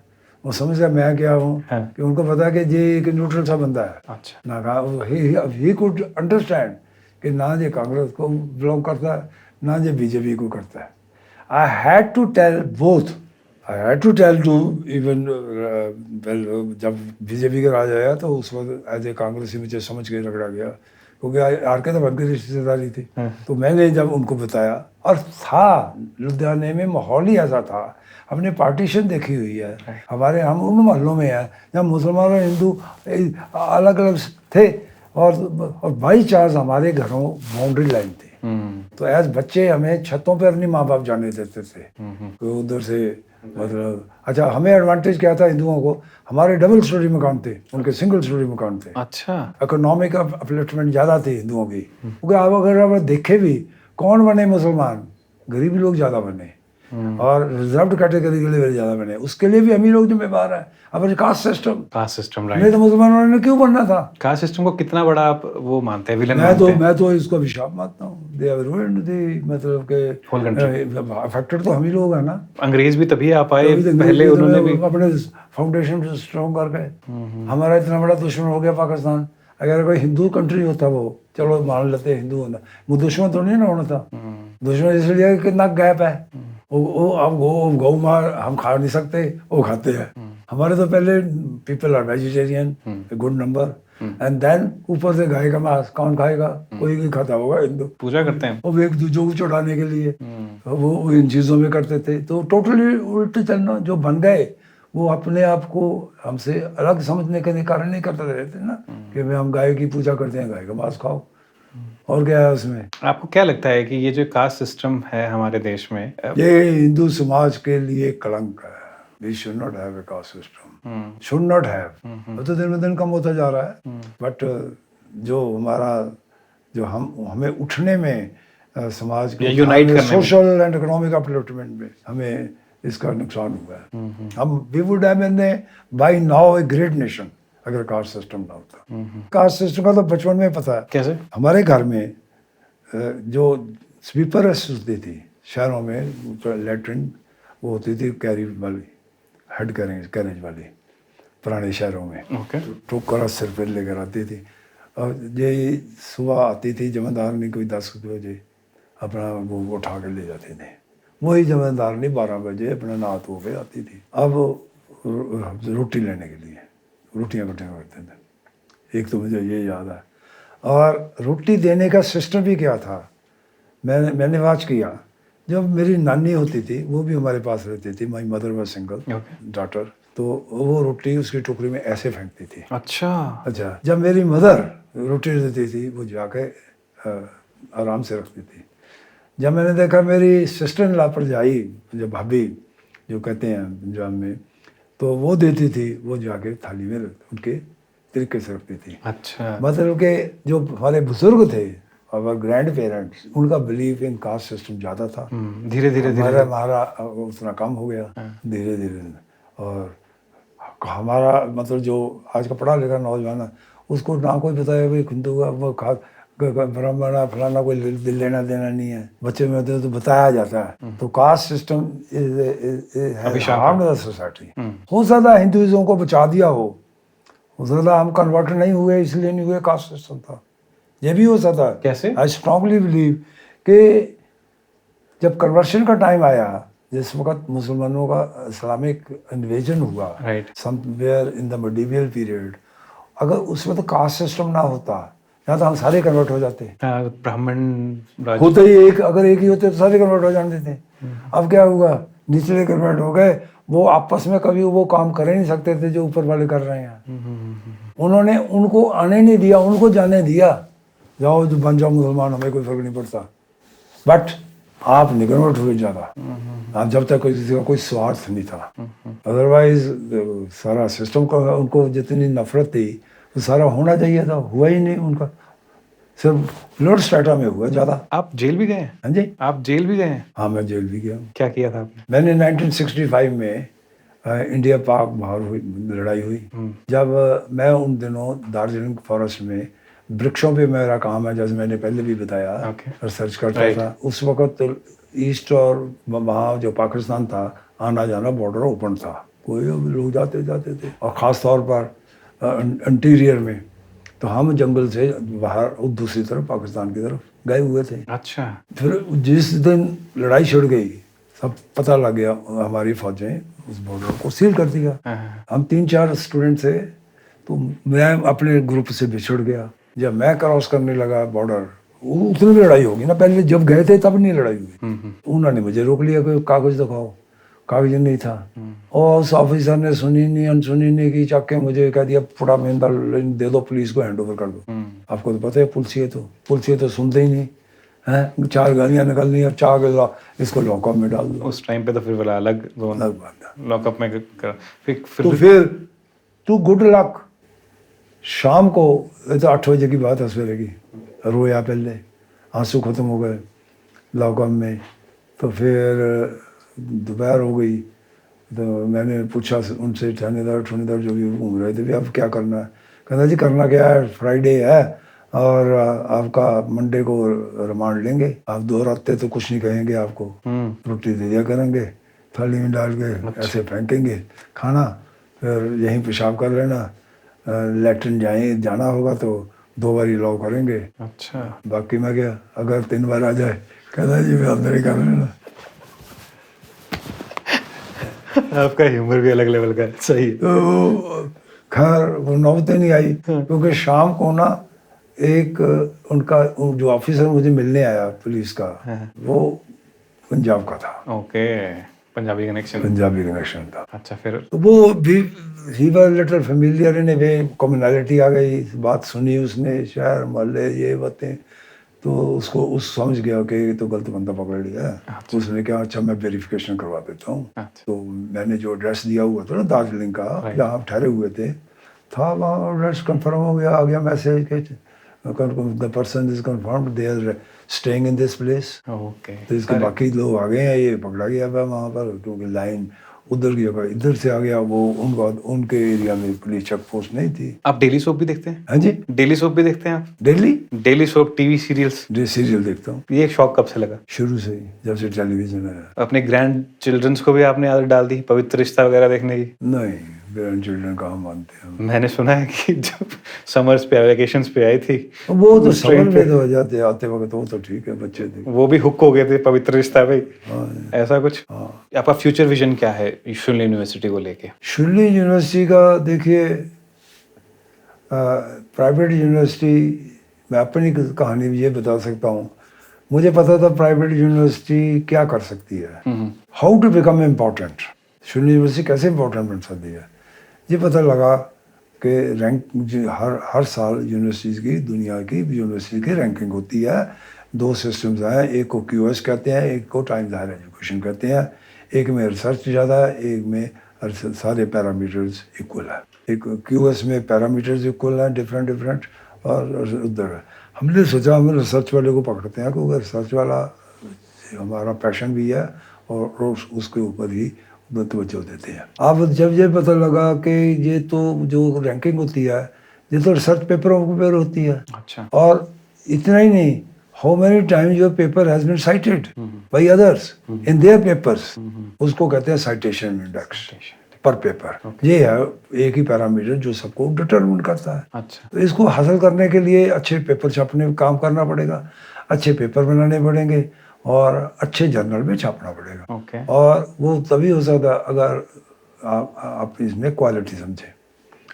वो समझ गया मैं क्या हूँ। हाँ। कि उनको पता है कि ये एक न्यूट्रल सा बंदा है। अच्छा। ना ही कुड अंडरस्टैंड कि ना ये कांग्रेस को बिलोंग करता है ना ये बीजेपी को करता है। I had to tell both, I had to tell to even well, जब बीजेपी का राज आया तो उस वक्त एज ए कांग्रेसी मुझे समझ के रगड़ा गया, क्योंकि आर के तो उनकी रिश्तेदारी थी। तो मैंने जब उनको बताया, और था लुधियाने में माहौल ही ऐसा था, हमने पार्टीशन देखी हुई है, हमारे हम उन मोहल्लों में है जहाँ मुसलमान और हिंदू अलग अलग थे, और बाई चांस हमारे घरों बाउंड्री लाइन थी। तो एज बच्चे हमें छतों पर नहीं माँ बाप जाने देते थे, तो उधर से मतलब अच्छा, हमें एडवांटेज क्या था हिंदुओं को, हमारे डबल स्टोरी मकान थे, उनके सिंगल स्टोरी मकान थे। अच्छा। इकोनॉमिक अपलिफ्टमेंट ज़्यादा थी हिंदुओं की, क्योंकि आप अगर आप देखे भी कौन बने मुसलमान, गरीब लोग ज़्यादा बने और रिजर्व्ड कैटेगरी के लिए ज़्यादा बने, उसके लिए भी अमीर लोग जिम्मेदार हैं। अब कास्ट सिस्टम राइट। नहीं तो मुसलमानों ने क्यों बनना था? कास्ट सिस्टम को कितना बड़ा आप वो मानते हैं, विलन मानते हैं? मैं तो इसको अभिशाप मानता हूँ। दे हैव रूइंड द मतलब के Whole country। अफेक्टेड तो हम ही लोग हैं ना। अंग्रेज भी तभी आ पाए, तभी तो पहले अंग्रेज उन्होंने भी अपने फाउंडेशन स्ट्रॉन्ग कर गए। हमारा इतना बड़ा दुश्मन हो गया पाकिस्तान। अगर कोई हिंदू कंट्री होता, वो चलो मान लेते हिंदू होना, वो दुश्मन तो नहीं ना होना था। दुश्मन इसलिए कि कितना गैप है, वो अब गौ मार हम खा नहीं सकते, वो खाते हैं। हमारे तो पहले people are vegetarian, good number, and then ऊपर से गाय का मांस कौन खाएगा? कोई नहीं खाता होगा। हिंदू पूजा करते हैं। वो एक दूसरे को चढ़ाने के लिए वो इन चीज़ों में करते थे। तो टोटली उल्टे चलना जो बन गए, वो अपने आप को हमसे अलग समझने के कारण नहीं करते रहते ना, कि भाई हम गाय की पूजा करते हैं, गाय का मांस खाओ, और क्या है उसमें। आपको क्या लगता है कि ये जो कास्ट सिस्टम है हमारे देश में, ये हिंदू समाज के लिए कलंक है। We should not have a caste system, should not have. तो दिन ब दिन कम होता जा रहा है, बट जो हमारा जो हमें उठने में समाज के यूनाइट करने में, सोशल एंड इकोनॉमिक अपलिफ्टमेंट में हमें इसका नुकसान हुआ है। हम we would have been by now a great nation अगर कास्ट सिस्टम ना होता। कास्ट सिस्टम का तो बचपन में पता है। कैसे? हमारे घर में जो स्वीपर होती थी शहरों में, लेटरिन वो होती थी कैरी वाली, हेड कैरेज वाली, पुराने शहरों में। ओके। टोकरा सिर पर लेकर आती थी, और ये सुबह आती थी जमींदारनी कोई 10 बजे, अपना वो उठा कर ले जाते थे। वही जमींदारनी 12 बजे अपना नहा धो के आती थी। अब रोटी लेने के लिए रोटियाँ इकट्ठा करते थे। एक तो मुझे ये याद है। और रोटी देने का सिस्टम भी क्या था, मैंने वाच किया, जब मेरी नानी होती थी वो भी हमारे पास रहती थी, my mother was single daughter, तो वो रोटी उसकी टोकरी में ऐसे फेंकती थी। अच्छा, जब मेरी मदर रोटी देती थी वो जाके आराम से रखती थी। जब मैंने देखा मेरी सिस्टर इन लॉ पर जाई, जो भाभी जो कहते हैं पंजाब में, तो वो देती थी, वो जाके थाली में उनके तरीके से रखती थी। अच्छा। मतलब के जो हमारे बुजुर्ग थे और ग्रैंड पेरेंट्स, उनका बिलीव इन कास्ट सिस्टम ज़्यादा था। धीरे धीरे हमारा उतना कम हो गया धीरे धीरे। और हमारा मतलब जो आज का पढ़ा लिखा नौजवान है, उसको ना कोई बताया भाई हिंदू का वो ब्राह्मण फलाना कोई लेना देना नहीं है, बच्चे में तो बताया जाता है। तो कास्ट सिस्टम सोसाइटी। हो सकता है हिंदुइज्म को बचा दिया हो सकता हम कन्वर्ट नहीं हुए इसलिए नहीं हुए, कास्ट सिस्टम था, ये भी हो सकता है। कैसे? आई स्ट्रांगली बिलीव कि जब कन्वर्शन का टाइम आया, जिस वक्त मुसलमानों का इस्लामिक इन्वेजन हुआ somewhere in the medieval period, अगर उसमें तो कास्ट सिस्टम ना होता, या तो हम सारे कन्वर्ट हो जाते। ब्राह्मण होते ही अगर एक ही होते तो सारे कन्वर्ट हो जाते थे। अब क्या हुआ, निचले कन्वर्ट हो गए, वो आपस में कभी वो काम कर ही नहीं सकते थे जो ऊपर वाले कर रहे हैं। उन्होंने उनको आने नहीं दिया, उनको जाने दिया, जाओ जो बन जाओ मुसलमान, हमें कोई फर्क नहीं पड़ता। बट आप नहीं कन्वर्ट हुए ज़्यादा, जब तक किसी का कोई स्वार्थ नहीं था। अदरवाइज सारा सिस्टम का उनको जितनी नफरत थी वो सारा होना चाहिए था, हुआ ही नहीं उनका, सिर्फ लॉर्ड स्ट्रेटा में हुआ ज़्यादा। आप जेल भी गए? हाँ जी, आप जेल भी गए? हाँ, मैं जेल भी गया। क्या किया था आपने? मैंने 1965 में इंडिया पाक बाहर लड़ाई हुई। जब मैं उन दिनों दार्जिलिंग फॉरेस्ट में वृक्षों पे मेरा काम है, जैसे मैंने पहले भी बताया, रिसर्च करता था। उस वक्त तो ईस्ट और वहाँ जो पाकिस्तान था, आना जाना बॉर्डर ओपन था, कोई लोग जाते थे। और ख़ास तौर पर इंटीरियर में, तो हम जंगल से बाहर दूसरी तरफ पाकिस्तान की तरफ गए हुए थे। अच्छा। फिर जिस दिन लड़ाई छिड़ गई, सब पता लग गया, हमारी फौजें उस बॉर्डर को सील कर दिया। हम 3-4 स्टूडेंट थे, तो मैं अपने ग्रुप से बिछड़ गया। जब मैं क्रॉस करने लगा बॉर्डर, उतनी भी लड़ाई होगी ना, पहले जब गए थे तब नहीं लड़ाई हुई। उन्होंने मुझे रोक लिया कि कागज दिखाओ, कागज नहीं था। और उस ऑफिसर ने सुनी नहीं अनसुनी नहीं की, चाके मुझे कह दिया फुटा मेहंदा दे दो, पुलिस को हैंड ओवर कर दो। आपको तो पता है पुलिस तो सुनते ही नहीं, हैं 4 गालियाँ निकलनी और 4 गिला इसको लॉकअप में डाल दो। उस टाइम पे तो फिर वाला अलग जोन अलग बात है। लॉकअप में फिर तो फिर तू गुड लक। शाम को ये तो 8 बजे की बात है सवेरे की, रोया पहले, आंसू खत्म हो गए लॉकअप में। तो फिर दोपहर हो गई तो मैंने पूछा उनसे, थानेदार जो भी घूम रहे थे, भी अब क्या करना है? कहता जी करना क्या है, फ्राइडे है और आपका मंडे को रिमांड लेंगे, आप 2 रास्ते तो कुछ नहीं कहेंगे आपको, रोटी दे दिया करेंगे थाली में डाल के, ऐसे फेंकेंगे खाना, फिर यहीं पेशाब कर लेना, लैट्रिन जाना होगा तो 2 बार लॉ करेंगे। अच्छा बाकी मैं क्या, अगर 3 बार आ जाए कहता जी मैं अंदर ही कर लेना। आपका ह्यूमर भी अलग लेवल का है, सही है। तो खैर वो नौबत नहीं आई, क्योंकि शाम को ना एक उनका जो ऑफिसर मुझे मिलने आया पुलिस का, वो पंजाब का था। Okay, Punjabi connection. Punjabi connection था। अच्छा फिर तो वो भी ही वाज लिटिल फेमिलियर इन ए वे, कम्युनैलिटी आ गई, बात सुनी उसने, शहर मोहल्ले ये बातें, तो उसको उस समझ गया कि ये तो गलत बंदा पकड़ लिया है। तो उसने कहा अच्छा मैं वेरिफिकेशन करवा देता हूँ। अच्छा। तो मैंने जो एड्रेस दिया हुआ था ना दार्जिलिंग का, जहाँ आप ठहरे हुए थे, था वहाँ एड्रेस कंफर्म हो गया, आ गया मैसेज के the person is confirmed they are staying in this place. Okay, तो इसके बाकी लोग आ गए हैं, ये पकड़ा गया था वहाँ पर, क्योंकि लाइन उधर की जगह इधर से आ गया, वो उनके एरिया में पुलिस चेक पोस्ट नहीं थी। आप डेली सोप भी देखते हैं? हाँ जी, डेली सोप भी देखते हैं आप? Daily soap, TV serials? Serial देखता हूँ ये शौक कब से लगा? शुरू से ही, जब से टेलीविजन आया। अपने ग्रैंड चिल्ड्रंस को भी आपने आदत डाल दी पवित्र रिश्ता वगैरह देखने की? नहीं, ग्रैंड चिल्ड्रन कहाँ मानते हैं हम। मैंने सुना है कि जब समर्स पे वेकेशंस पे आई थी, वो तो उस ट्रेन समर में तो हो जाते आते वक्त, वो तो ठीक है, बच्चे थे। वो भी हुक हो गए थे पवित्र रिश्ता पे, हाँ, ऐसा कुछ? हाँ। आपका फ्यूचर विजन क्या है शुलिनी यूनिवर्सिटी को लेके? शुलिनी यूनिवर्सिटी का देखिए, प्राइवेट यूनिवर्सिटी, मैं अपनी कहानी भी ये बता सकता हूँ। मुझे पता था प्राइवेट यूनिवर्सिटी क्या कर सकती है, how to become important, Shoolini University कैसे इम्पोर्टेंट बन सकती है। ये पता लगा कि रैंक हर साल यूनिवर्सिटीज़ की, दुनिया की यूनिवर्सिटी की रैंकिंग होती है। 2 सिस्टम्स हैं, एक को QS कहते हैं, एक को टाइम्स हायर एजुकेशन कहते हैं। एक में रिसर्च ज़्यादा है, एक में सारे पैरामीटर्स इक्वल है। एक QS में पैरामीटर्स इक्वल हैं, डिफरेंट, और उधर है। हमने सोचा हम रिसर्च वाले को पकड़ते हैं, क्योंकि रिसर्च वाला हमारा पैशन भी है और उसके ऊपर ही तवज्जो देते हैं। अब जब ये पता लगा कि ये तो जो रैंकिंग होती है, ये तो रिसर्च पेपर होती है। अच्छा। और इतना ही नहीं, how many times your paper has been cited by others in their papers, उसको कहते हैं साइटेशन इंडेक्स पर पेपर। ये है एक ही पैरामीटर जो सबको डिटरमिन करता है। अच्छा। तो इसको हासिल करने के लिए अच्छे पेपर छापने में काम करना पड़ेगा, अच्छे पेपर बनाने पड़ेंगे और अच्छे जर्नल में छापना पड़ेगा। ओके। और वो तभी हो सकता अगर आप इसमें क्वालिटी समझें।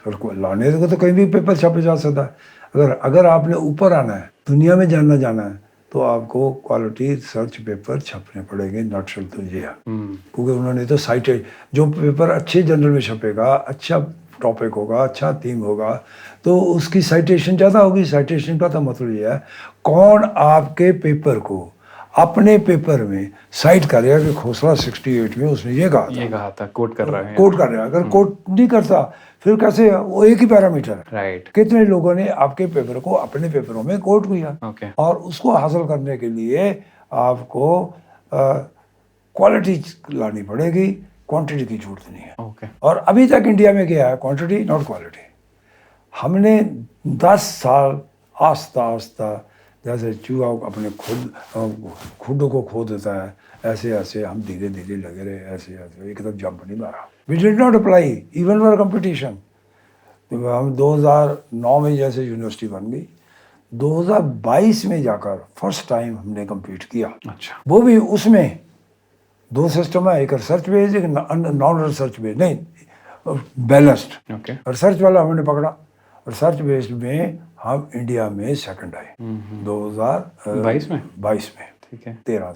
और लाने को तो कहीं भी पेपर छापे जा सकता है, अगर आपने ऊपर आना है, दुनिया में जाना है, तो आपको क्वालिटी रिसर्च पेपर छपने पड़ेंगे। नॉट तो ये है, क्योंकि उन्होंने तो साइटेड, जो पेपर अच्छे जर्नल में छपेगा, अच्छा टॉपिक होगा, अच्छा थीम होगा, तो उसकी साइटेशन ज़्यादा होगी। साइटेशन का तो मतलब ये है, कौन आपके पेपर को अपने पेपर में साइट करेगा कि खोसला 68 में उसने ये कहा था, कोट कर रहा है, कोट कर रहा है। अगर कोट नहीं करता फिर कैसे, वो एक ही पैरामीटर है। राइट। कितने लोगों ने आपके पेपर को अपने पेपरों में कोट किया। ओके। और उसको हासिल करने के लिए आपको क्वालिटी लानी पड़ेगी, क्वांटिटी की जरूरत नहीं है। ओके। और अभी तक इंडिया में क्या है, क्वांटिटी नॉट क्वालिटी। हमने 10 साल आस्ता जैसे चूहा अपने खुद को खो देता है, ऐसे हम धीरे लगे रहे, ऐसे एकदम जंप नहीं मारा। We did not apply even for competition. हम 2009 में जैसे यूनिवर्सिटी बन गई, 2022 में जाकर फर्स्ट टाइम हमने कम्पीट किया। अच्छा। वो भी उसमें 2 सिस्टम है, एक रिसर्च बेस्ड, एक नॉन रिसर्च बेस्ड, नहीं बैलेंस्ड। ओके। रिसर्च वाला हमने पकड़ा। रिसर्च बेस्ड में हम इंडिया में सेकंड आए 2022 में। ठीक है। 13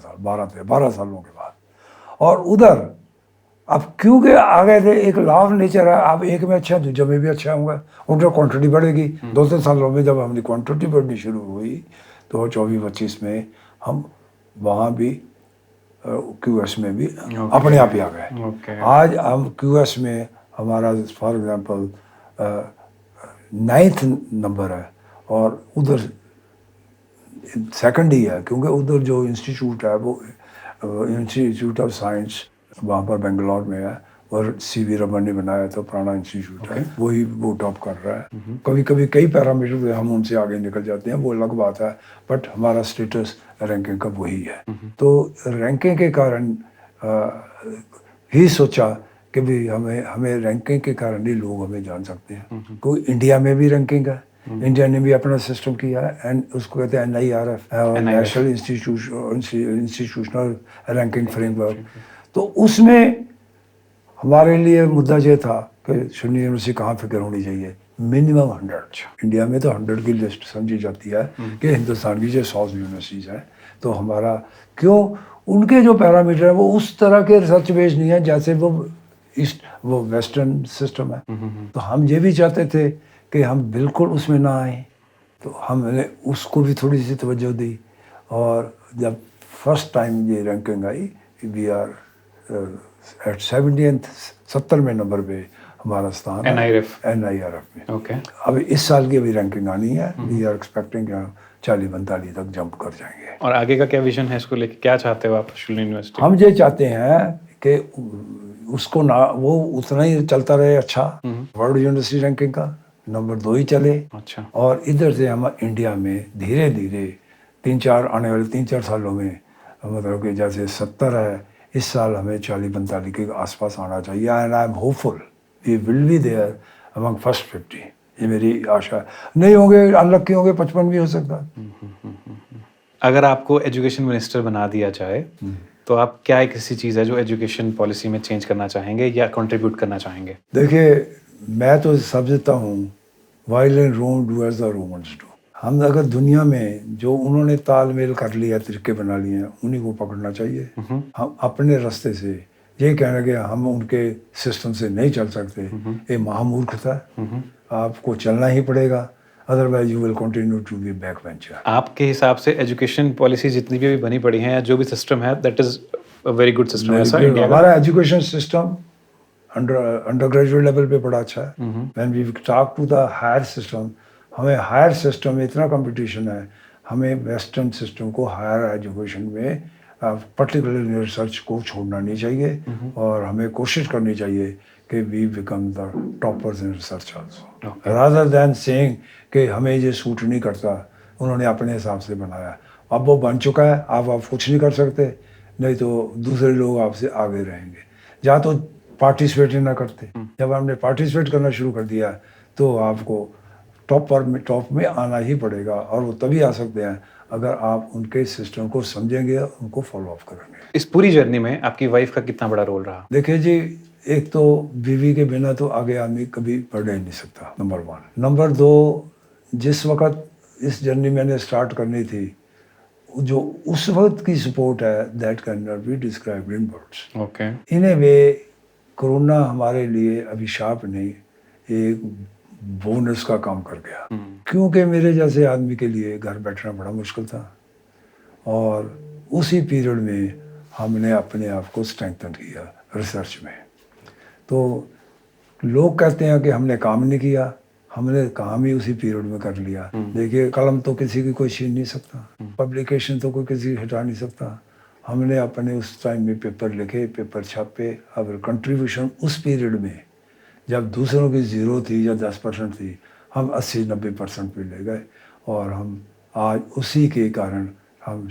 सालों के बाद। और उधर अब क्योंकि आ गए थे, एक लॉ ऑफ नेचर है, आप एक में अच्छा दूसरे में भी अच्छा होगा, उनका क्वांटिटी बढ़ेगी। 2-3 सालों में जब हमारी क्वांटिटी बढ़नी शुरू हुई तो 24-25 में हम वहाँ भी QS में भी अपने आप ही आ गए। ओके। आज हम QS में हमारा फॉर एग्जांपल 9th नंबर है और उधर सेकंड ही है, क्योंकि उधर जो इंस्टीट्यूट है वो इंस्टीट्यूट ऑफ साइंस वहाँ पर बेंगलोर में है और CV रमन ने बनाया था, पुराना इंस्टीट्यूट है, वही वो टॉप कर रहा है। कभी कभी कई पैरामीटर पे हम उनसे आगे निकल जाते हैं, वो अलग बात है, बट हमारा स्टेटस रैंकिंग का वही है। तो रैंकिंग के कारण ही सोचा कि भी हमें रैंकिंग के कारण ही लोग हमें जान सकते हैं। कोई इंडिया में भी रैंकिंग है, इंडिया ने भी अपना सिस्टम किया है एंड उसको कहते हैं NIRF और नेशनल इंस्टीट्यूशनल रैंकिंग फ्रेमवर्क। तो उसमें हमारे लिए मुद्दा ये था कि सुन्नी यूनिवर्सिटी कहाँ फिक्र होनी चाहिए, मिनिमम 100। इंडिया में तो 100 की लिस्ट समझी जाती है कि हिंदुस्तान की जो 100 यूनिवर्सिटीज़ हैं, तो हमारा क्यों उनके जो पैरामीटर है वो उस तरह के रिसर्च बेस्ड नहीं है जैसे वो वेस्टर्न सिस्टम है। तो हम ये भी चाहते थे कि हम बिल्कुल उसमें ना आए, तो हमने उसको भी थोड़ी सी तवज्जो दी। और जब फर्स्ट टाइम ये रैंकिंग आई, वी आर एट 70वें नंबर पे हमारा स्थान है NIRF में। ओके। अब इस साल की अभी रैंकिंग आनी है, वी आर एक्सपेक्टिंग 40-45 तक जंप कर जाएंगे। और आगे का क्या विजन है इसको लेके, क्या चाहते हो आप शुलिनी यूनिवर्सिटी? हम ये चाहते हैं कि उसको ना वो उतना ही चलता रहे, अच्छा वर्ल्ड यूनिवर्सिटी रैंकिंग का नंबर 2 ही चले। अच्छा। और इधर से हम इंडिया में धीरे धीरे 3-4 आने वाले 3-4 सालों में मतलब कि जैसे 70 है, इस साल हमें 40-45 के आसपास आना चाहिए। And I am hopeful we will be there among first 50। ये मेरी आशा है। नहीं होंगे, अनलक्की होंगे, 55 भी हो सकता है। अगर आपको एजुकेशन मिनिस्टर बना दिया जाए तो आप क्या एक ऐसी चीज़ है जो एजुकेशन पॉलिसी में चेंज करना चाहेंगे या कंट्रीब्यूट करना चाहेंगे? देखिए, मैं तो समझता हूँ while in Rome do as the Romans do. हम अगर दुनिया में जो उन्होंने तालमेल कर लिया, तरीके बना लिए हैं, उन्हीं को पकड़ना चाहिए। हम अपने रास्ते से ये कहना कि हम उनके सिस्टम से नहीं चल सकते, ये महामूर्खता है। आपको चलना ही पड़ेगा, otherwise you will continue to be back bencher. आपके हिसाब से एजुकेशन पॉलिसी जितनी भी बनी पड़ी है या जो भी सिस्टम है that is a very good system है सर इंडिया का? हमारा education system undergraduate level पे बड़ा अच्छा है। When we talk to the higher system, हमें हायर सिस्टम में इतना कंपटीशन है, हमें वेस्टर्न सिस्टम को हायर एजुकेशन में पर्टिकुलर रिसर्च को छोड़ना नहीं चाहिए और हमें कोशिश करनी चाहिए कि we become the toppers in research also, rather than saying कि हमें ये सूट नहीं करता, उन्होंने अपने हिसाब से बनाया। अब वो बन चुका है, आप कुछ नहीं कर सकते, नहीं तो दूसरे लोग आपसे आगे रहेंगे। या तो पार्टिसिपेट ही ना करते, जब हमने पार्टिसिपेट करना शुरू कर दिया तो आपको टॉप में आना ही पड़ेगा, और वो तभी आ सकते हैं अगर आप उनके सिस्टम को समझेंगे, उनको फॉलो अप करेंगे। इस पूरी जर्नी में आपकी वाइफ का कितना बड़ा रोल रहा? देखिए जी, एक तो बीवी के बिना तो आगे आदमी कभी बढ़ ही नहीं सकता, नंबर 1। नंबर 2, जिस वक्त इस जर्नी मैंने स्टार्ट करनी थी, जो उस वक्त की सपोर्ट है that can not be described in words. Okay. In A way corona हमारे लिए अभिशाप नहीं, एक बोनस का काम कर गया, क्योंकि मेरे जैसे आदमी के लिए घर बैठना बड़ा मुश्किल था, और उसी पीरियड में हमने अपने आप को स्ट्रेंथन किया रिसर्च में। तो लोग कहते हैं कि हमने काम नहीं किया, हमने काम ही उसी पीरियड में कर लिया। देखिए, कलम तो किसी की कोई छीन नहीं सकता, पब्लिकेशन तो कोई किसी हटा नहीं सकता। हमने अपने उस टाइम में पेपर लिखे, पेपर छापे। अब कंट्रीब्यूशन उस पीरियड में जब दूसरों की 0 थी या 10% थी, हम 80-90% पे ले गए, और हम आज उसी के कारण हम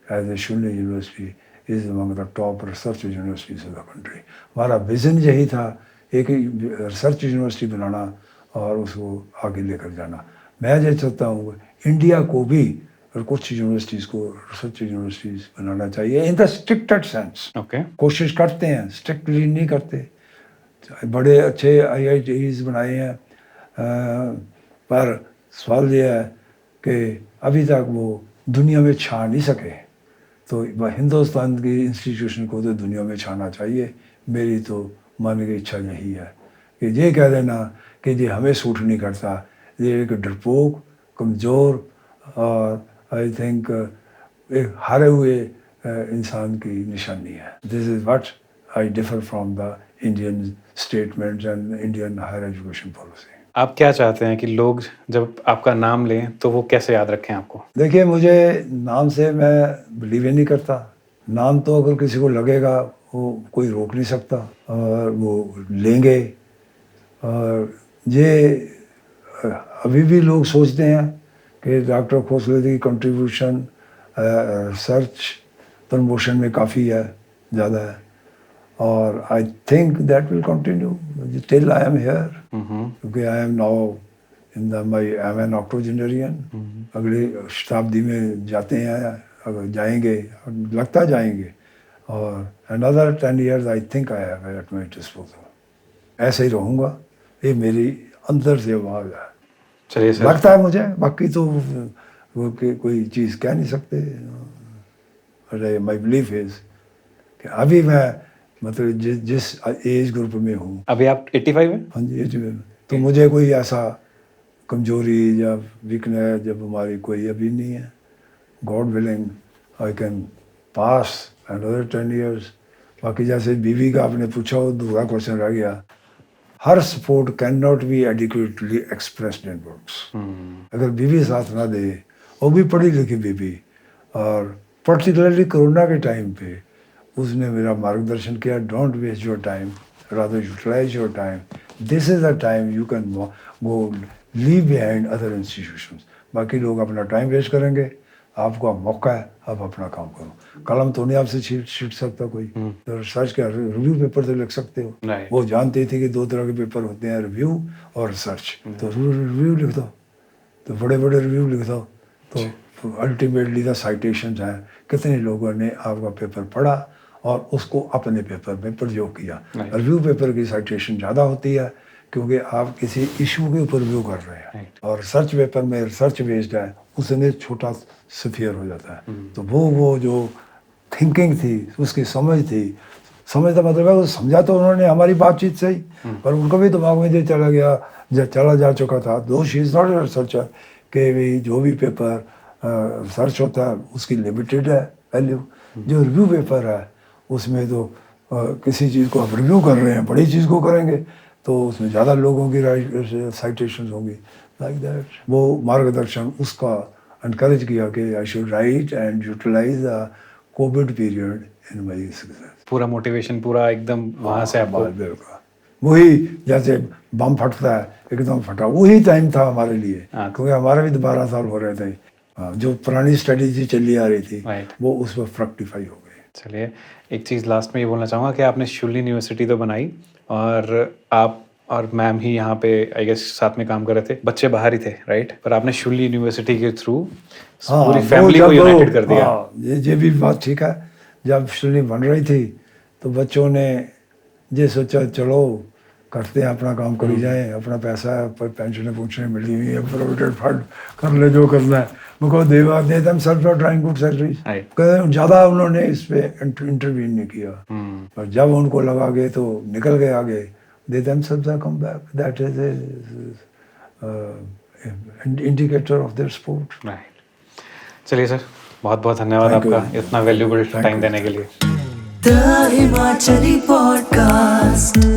as a Shoolini University is among the top research universities of the country. हमारा विजन यही था, एक रिसर्च यूनिवर्सिटी बनाना और उसको आगे लेकर जाना। मैं ये चाहता हूँ इंडिया को भी और कुछ यूनिवर्सिटीज़ को रिसर्च यूनिवर्सिटीज़ बनाना चाहिए इन द स्ट्रिक्टेड सेंस। ओके। कोशिश करते हैं, स्ट्रिक्टली नहीं करते। बड़े अच्छे IITs बनाए हैं, पर सवाल ये है कि अभी तक वो दुनिया में छा नहीं सके। तो हिंदुस्तान की इंस्टीट्यूशन को तो दुनिया में छाना चाहिए। मेरी तो मन की इच्छा यही है कि ये कह देना कि ये हमें सूट नहीं करता, ये एक डरपोक, कमज़ोर और आई थिंक एक हारे हुए इंसान की निशानी है. This is what I differ from the Indian statements and Indian higher education policy. आप क्या चाहते हैं कि लोग जब आपका नाम लें तो वो कैसे याद रखें आपको? देखिए, मुझे नाम से मैं बिलीव ही नहीं करता. नाम तो अगर किसी को लगेगा वो कोई रोक नहीं सकता और वो लेंगे. और ये अभी भी लोग सोचते हैं कि डॉक्टर खोसले की कंट्रीब्यूशन रिसर्च प्रमोशन में काफ़ी है, ज़्यादा है. और I think that will continue till I am here, क्योंकि I am now in the my I am an octogenarian. अगली शताब्दी में जाते हैं, अगर जाएंगे, लगता जाएंगे. और another 10 years I think I have at my disposal. ऐसे ही रहूँगा. ये मेरी अंदर से आवाज़ है. चलिए सर. लगता है मुझे, बाकी तो वो कोई चीज़ कह नहीं सकते. माई बिलीफ इज कि अभी मैं मतलब जिस एज ग्रुप में हूँ, अभी आप 85 में? हाँ जी, एज में, तो मुझे कोई ऐसा कमजोरी या वीकनेस या बीमारी कोई अभी नहीं है. God willing I can pass another 10 years. बाकी जैसे बीवी का आपने पूछा, वो दूसरा क्वेश्चन रह गया. Her support can not be adequately expressed in words. अगर बीवी साथ ना दे, वो भी पढ़ी लिखी बीवी, और पर्टिकुलरली कोरोना के टाइम पे उसने मेरा मार्गदर्शन किया. Don't waste your time, rather utilise your time. This is the time you can go leave behind other institutions. बाकी लोग अपना टाइम वेस्ट करेंगे, आपका मौका है, आप अपना काम करो. कलम तो नहीं आपसे छीट सकता कोई. तो रिसर्च का रिव्यू पेपर तो लिख सकते हो. वो जानते थे कि 2 तरह के पेपर होते हैं, रिव्यू और रिसर्च. तो रिव्यू लिख दो, तो बड़े बड़े रिव्यू लिख दो. तो अल्टीमेटली द साइटेशंस हैं. कितने लोगों ने आपका पेपर पढ़ा और उसको अपने पेपर में प्रयोग किया. रिव्यू पेपर की साइटेशन ज़्यादा होती है, क्योंकि आप किसी इशू के ऊपर रिव्यू कर रहे हैं. और रिसर्च पेपर में रिसर्च बेस्ड है, उसमें छोटा स्फीयर हो जाता है. तो वो जो थिंकिंग थी, उसकी समझ थी, समझ का मतलब है वो समझा तो उन्होंने हमारी बातचीत से ही, पर उनको भी दिमाग में ये चला गया, चला जा चुका था. दो she is not a researcher, कि भी जो भी पेपर रिसर्च होता है उसकी लिमिटेड है वैल्यू. जो रिव्यू पेपर है उसमें तो किसी चीज़ को आप रिव्यू कर रहे हैं, बड़ी चीज़ को करेंगे, तो उसमें ज़्यादा लोगों की साइटेशन होंगी. लाइक दैट वो मार्गदर्शन उसका encourage किया कि I should write and utilise the COVID period in my success. पूरा मोटिवेशन पूरा एकदम वहाँ से आपको. बिल्कुल वही, जैसे बम फटता है एकदम फटा, वही टाइम था हमारे लिए, क्योंकि हमारे भी 12 साल हो रहे थे. जो पुरानी स्ट्रेटेजी चली आ रही थी, वो उस पर फ्रक्टिफाई हो गई. चलिए, एक चीज़ लास्ट में ये बोलना चाहूँगा कि आपने शुली यूनिवर्सिटी तो बनाई, और आप और मैम ही यहाँ पे आई गेस साथ में काम कर रहे थे. बच्चे बाहर ही थे, राइट? पर आपने शुली यूनिवर्सिटी के थ्रू पूरी फैमिली को यूनाइटेड कर दिया. ये भी बात ठीक है. जब शुली बन रही थी तो बच्चों ने ये सोचा, चलो करते हैं, अपना काम करी जाएं, अपना पैसा है, पेंशन पूछने मिली हुई है, प्रोविडेंट फंड कर ले जो करना है. मुझको देवा दे them self drawing good salary. ज़्यादा उन्होंने इस पे इंटरवीन नहीं किया. और जब उनको लगा गए तो निकल गए आगे. They themselves have come back. That is an indicator of their sport. Right. चलिए सर, बहुत बहुत धन्यवाद आपका इतना वैल्यूबल टाइम देने के लिए. The Himachali Podcast.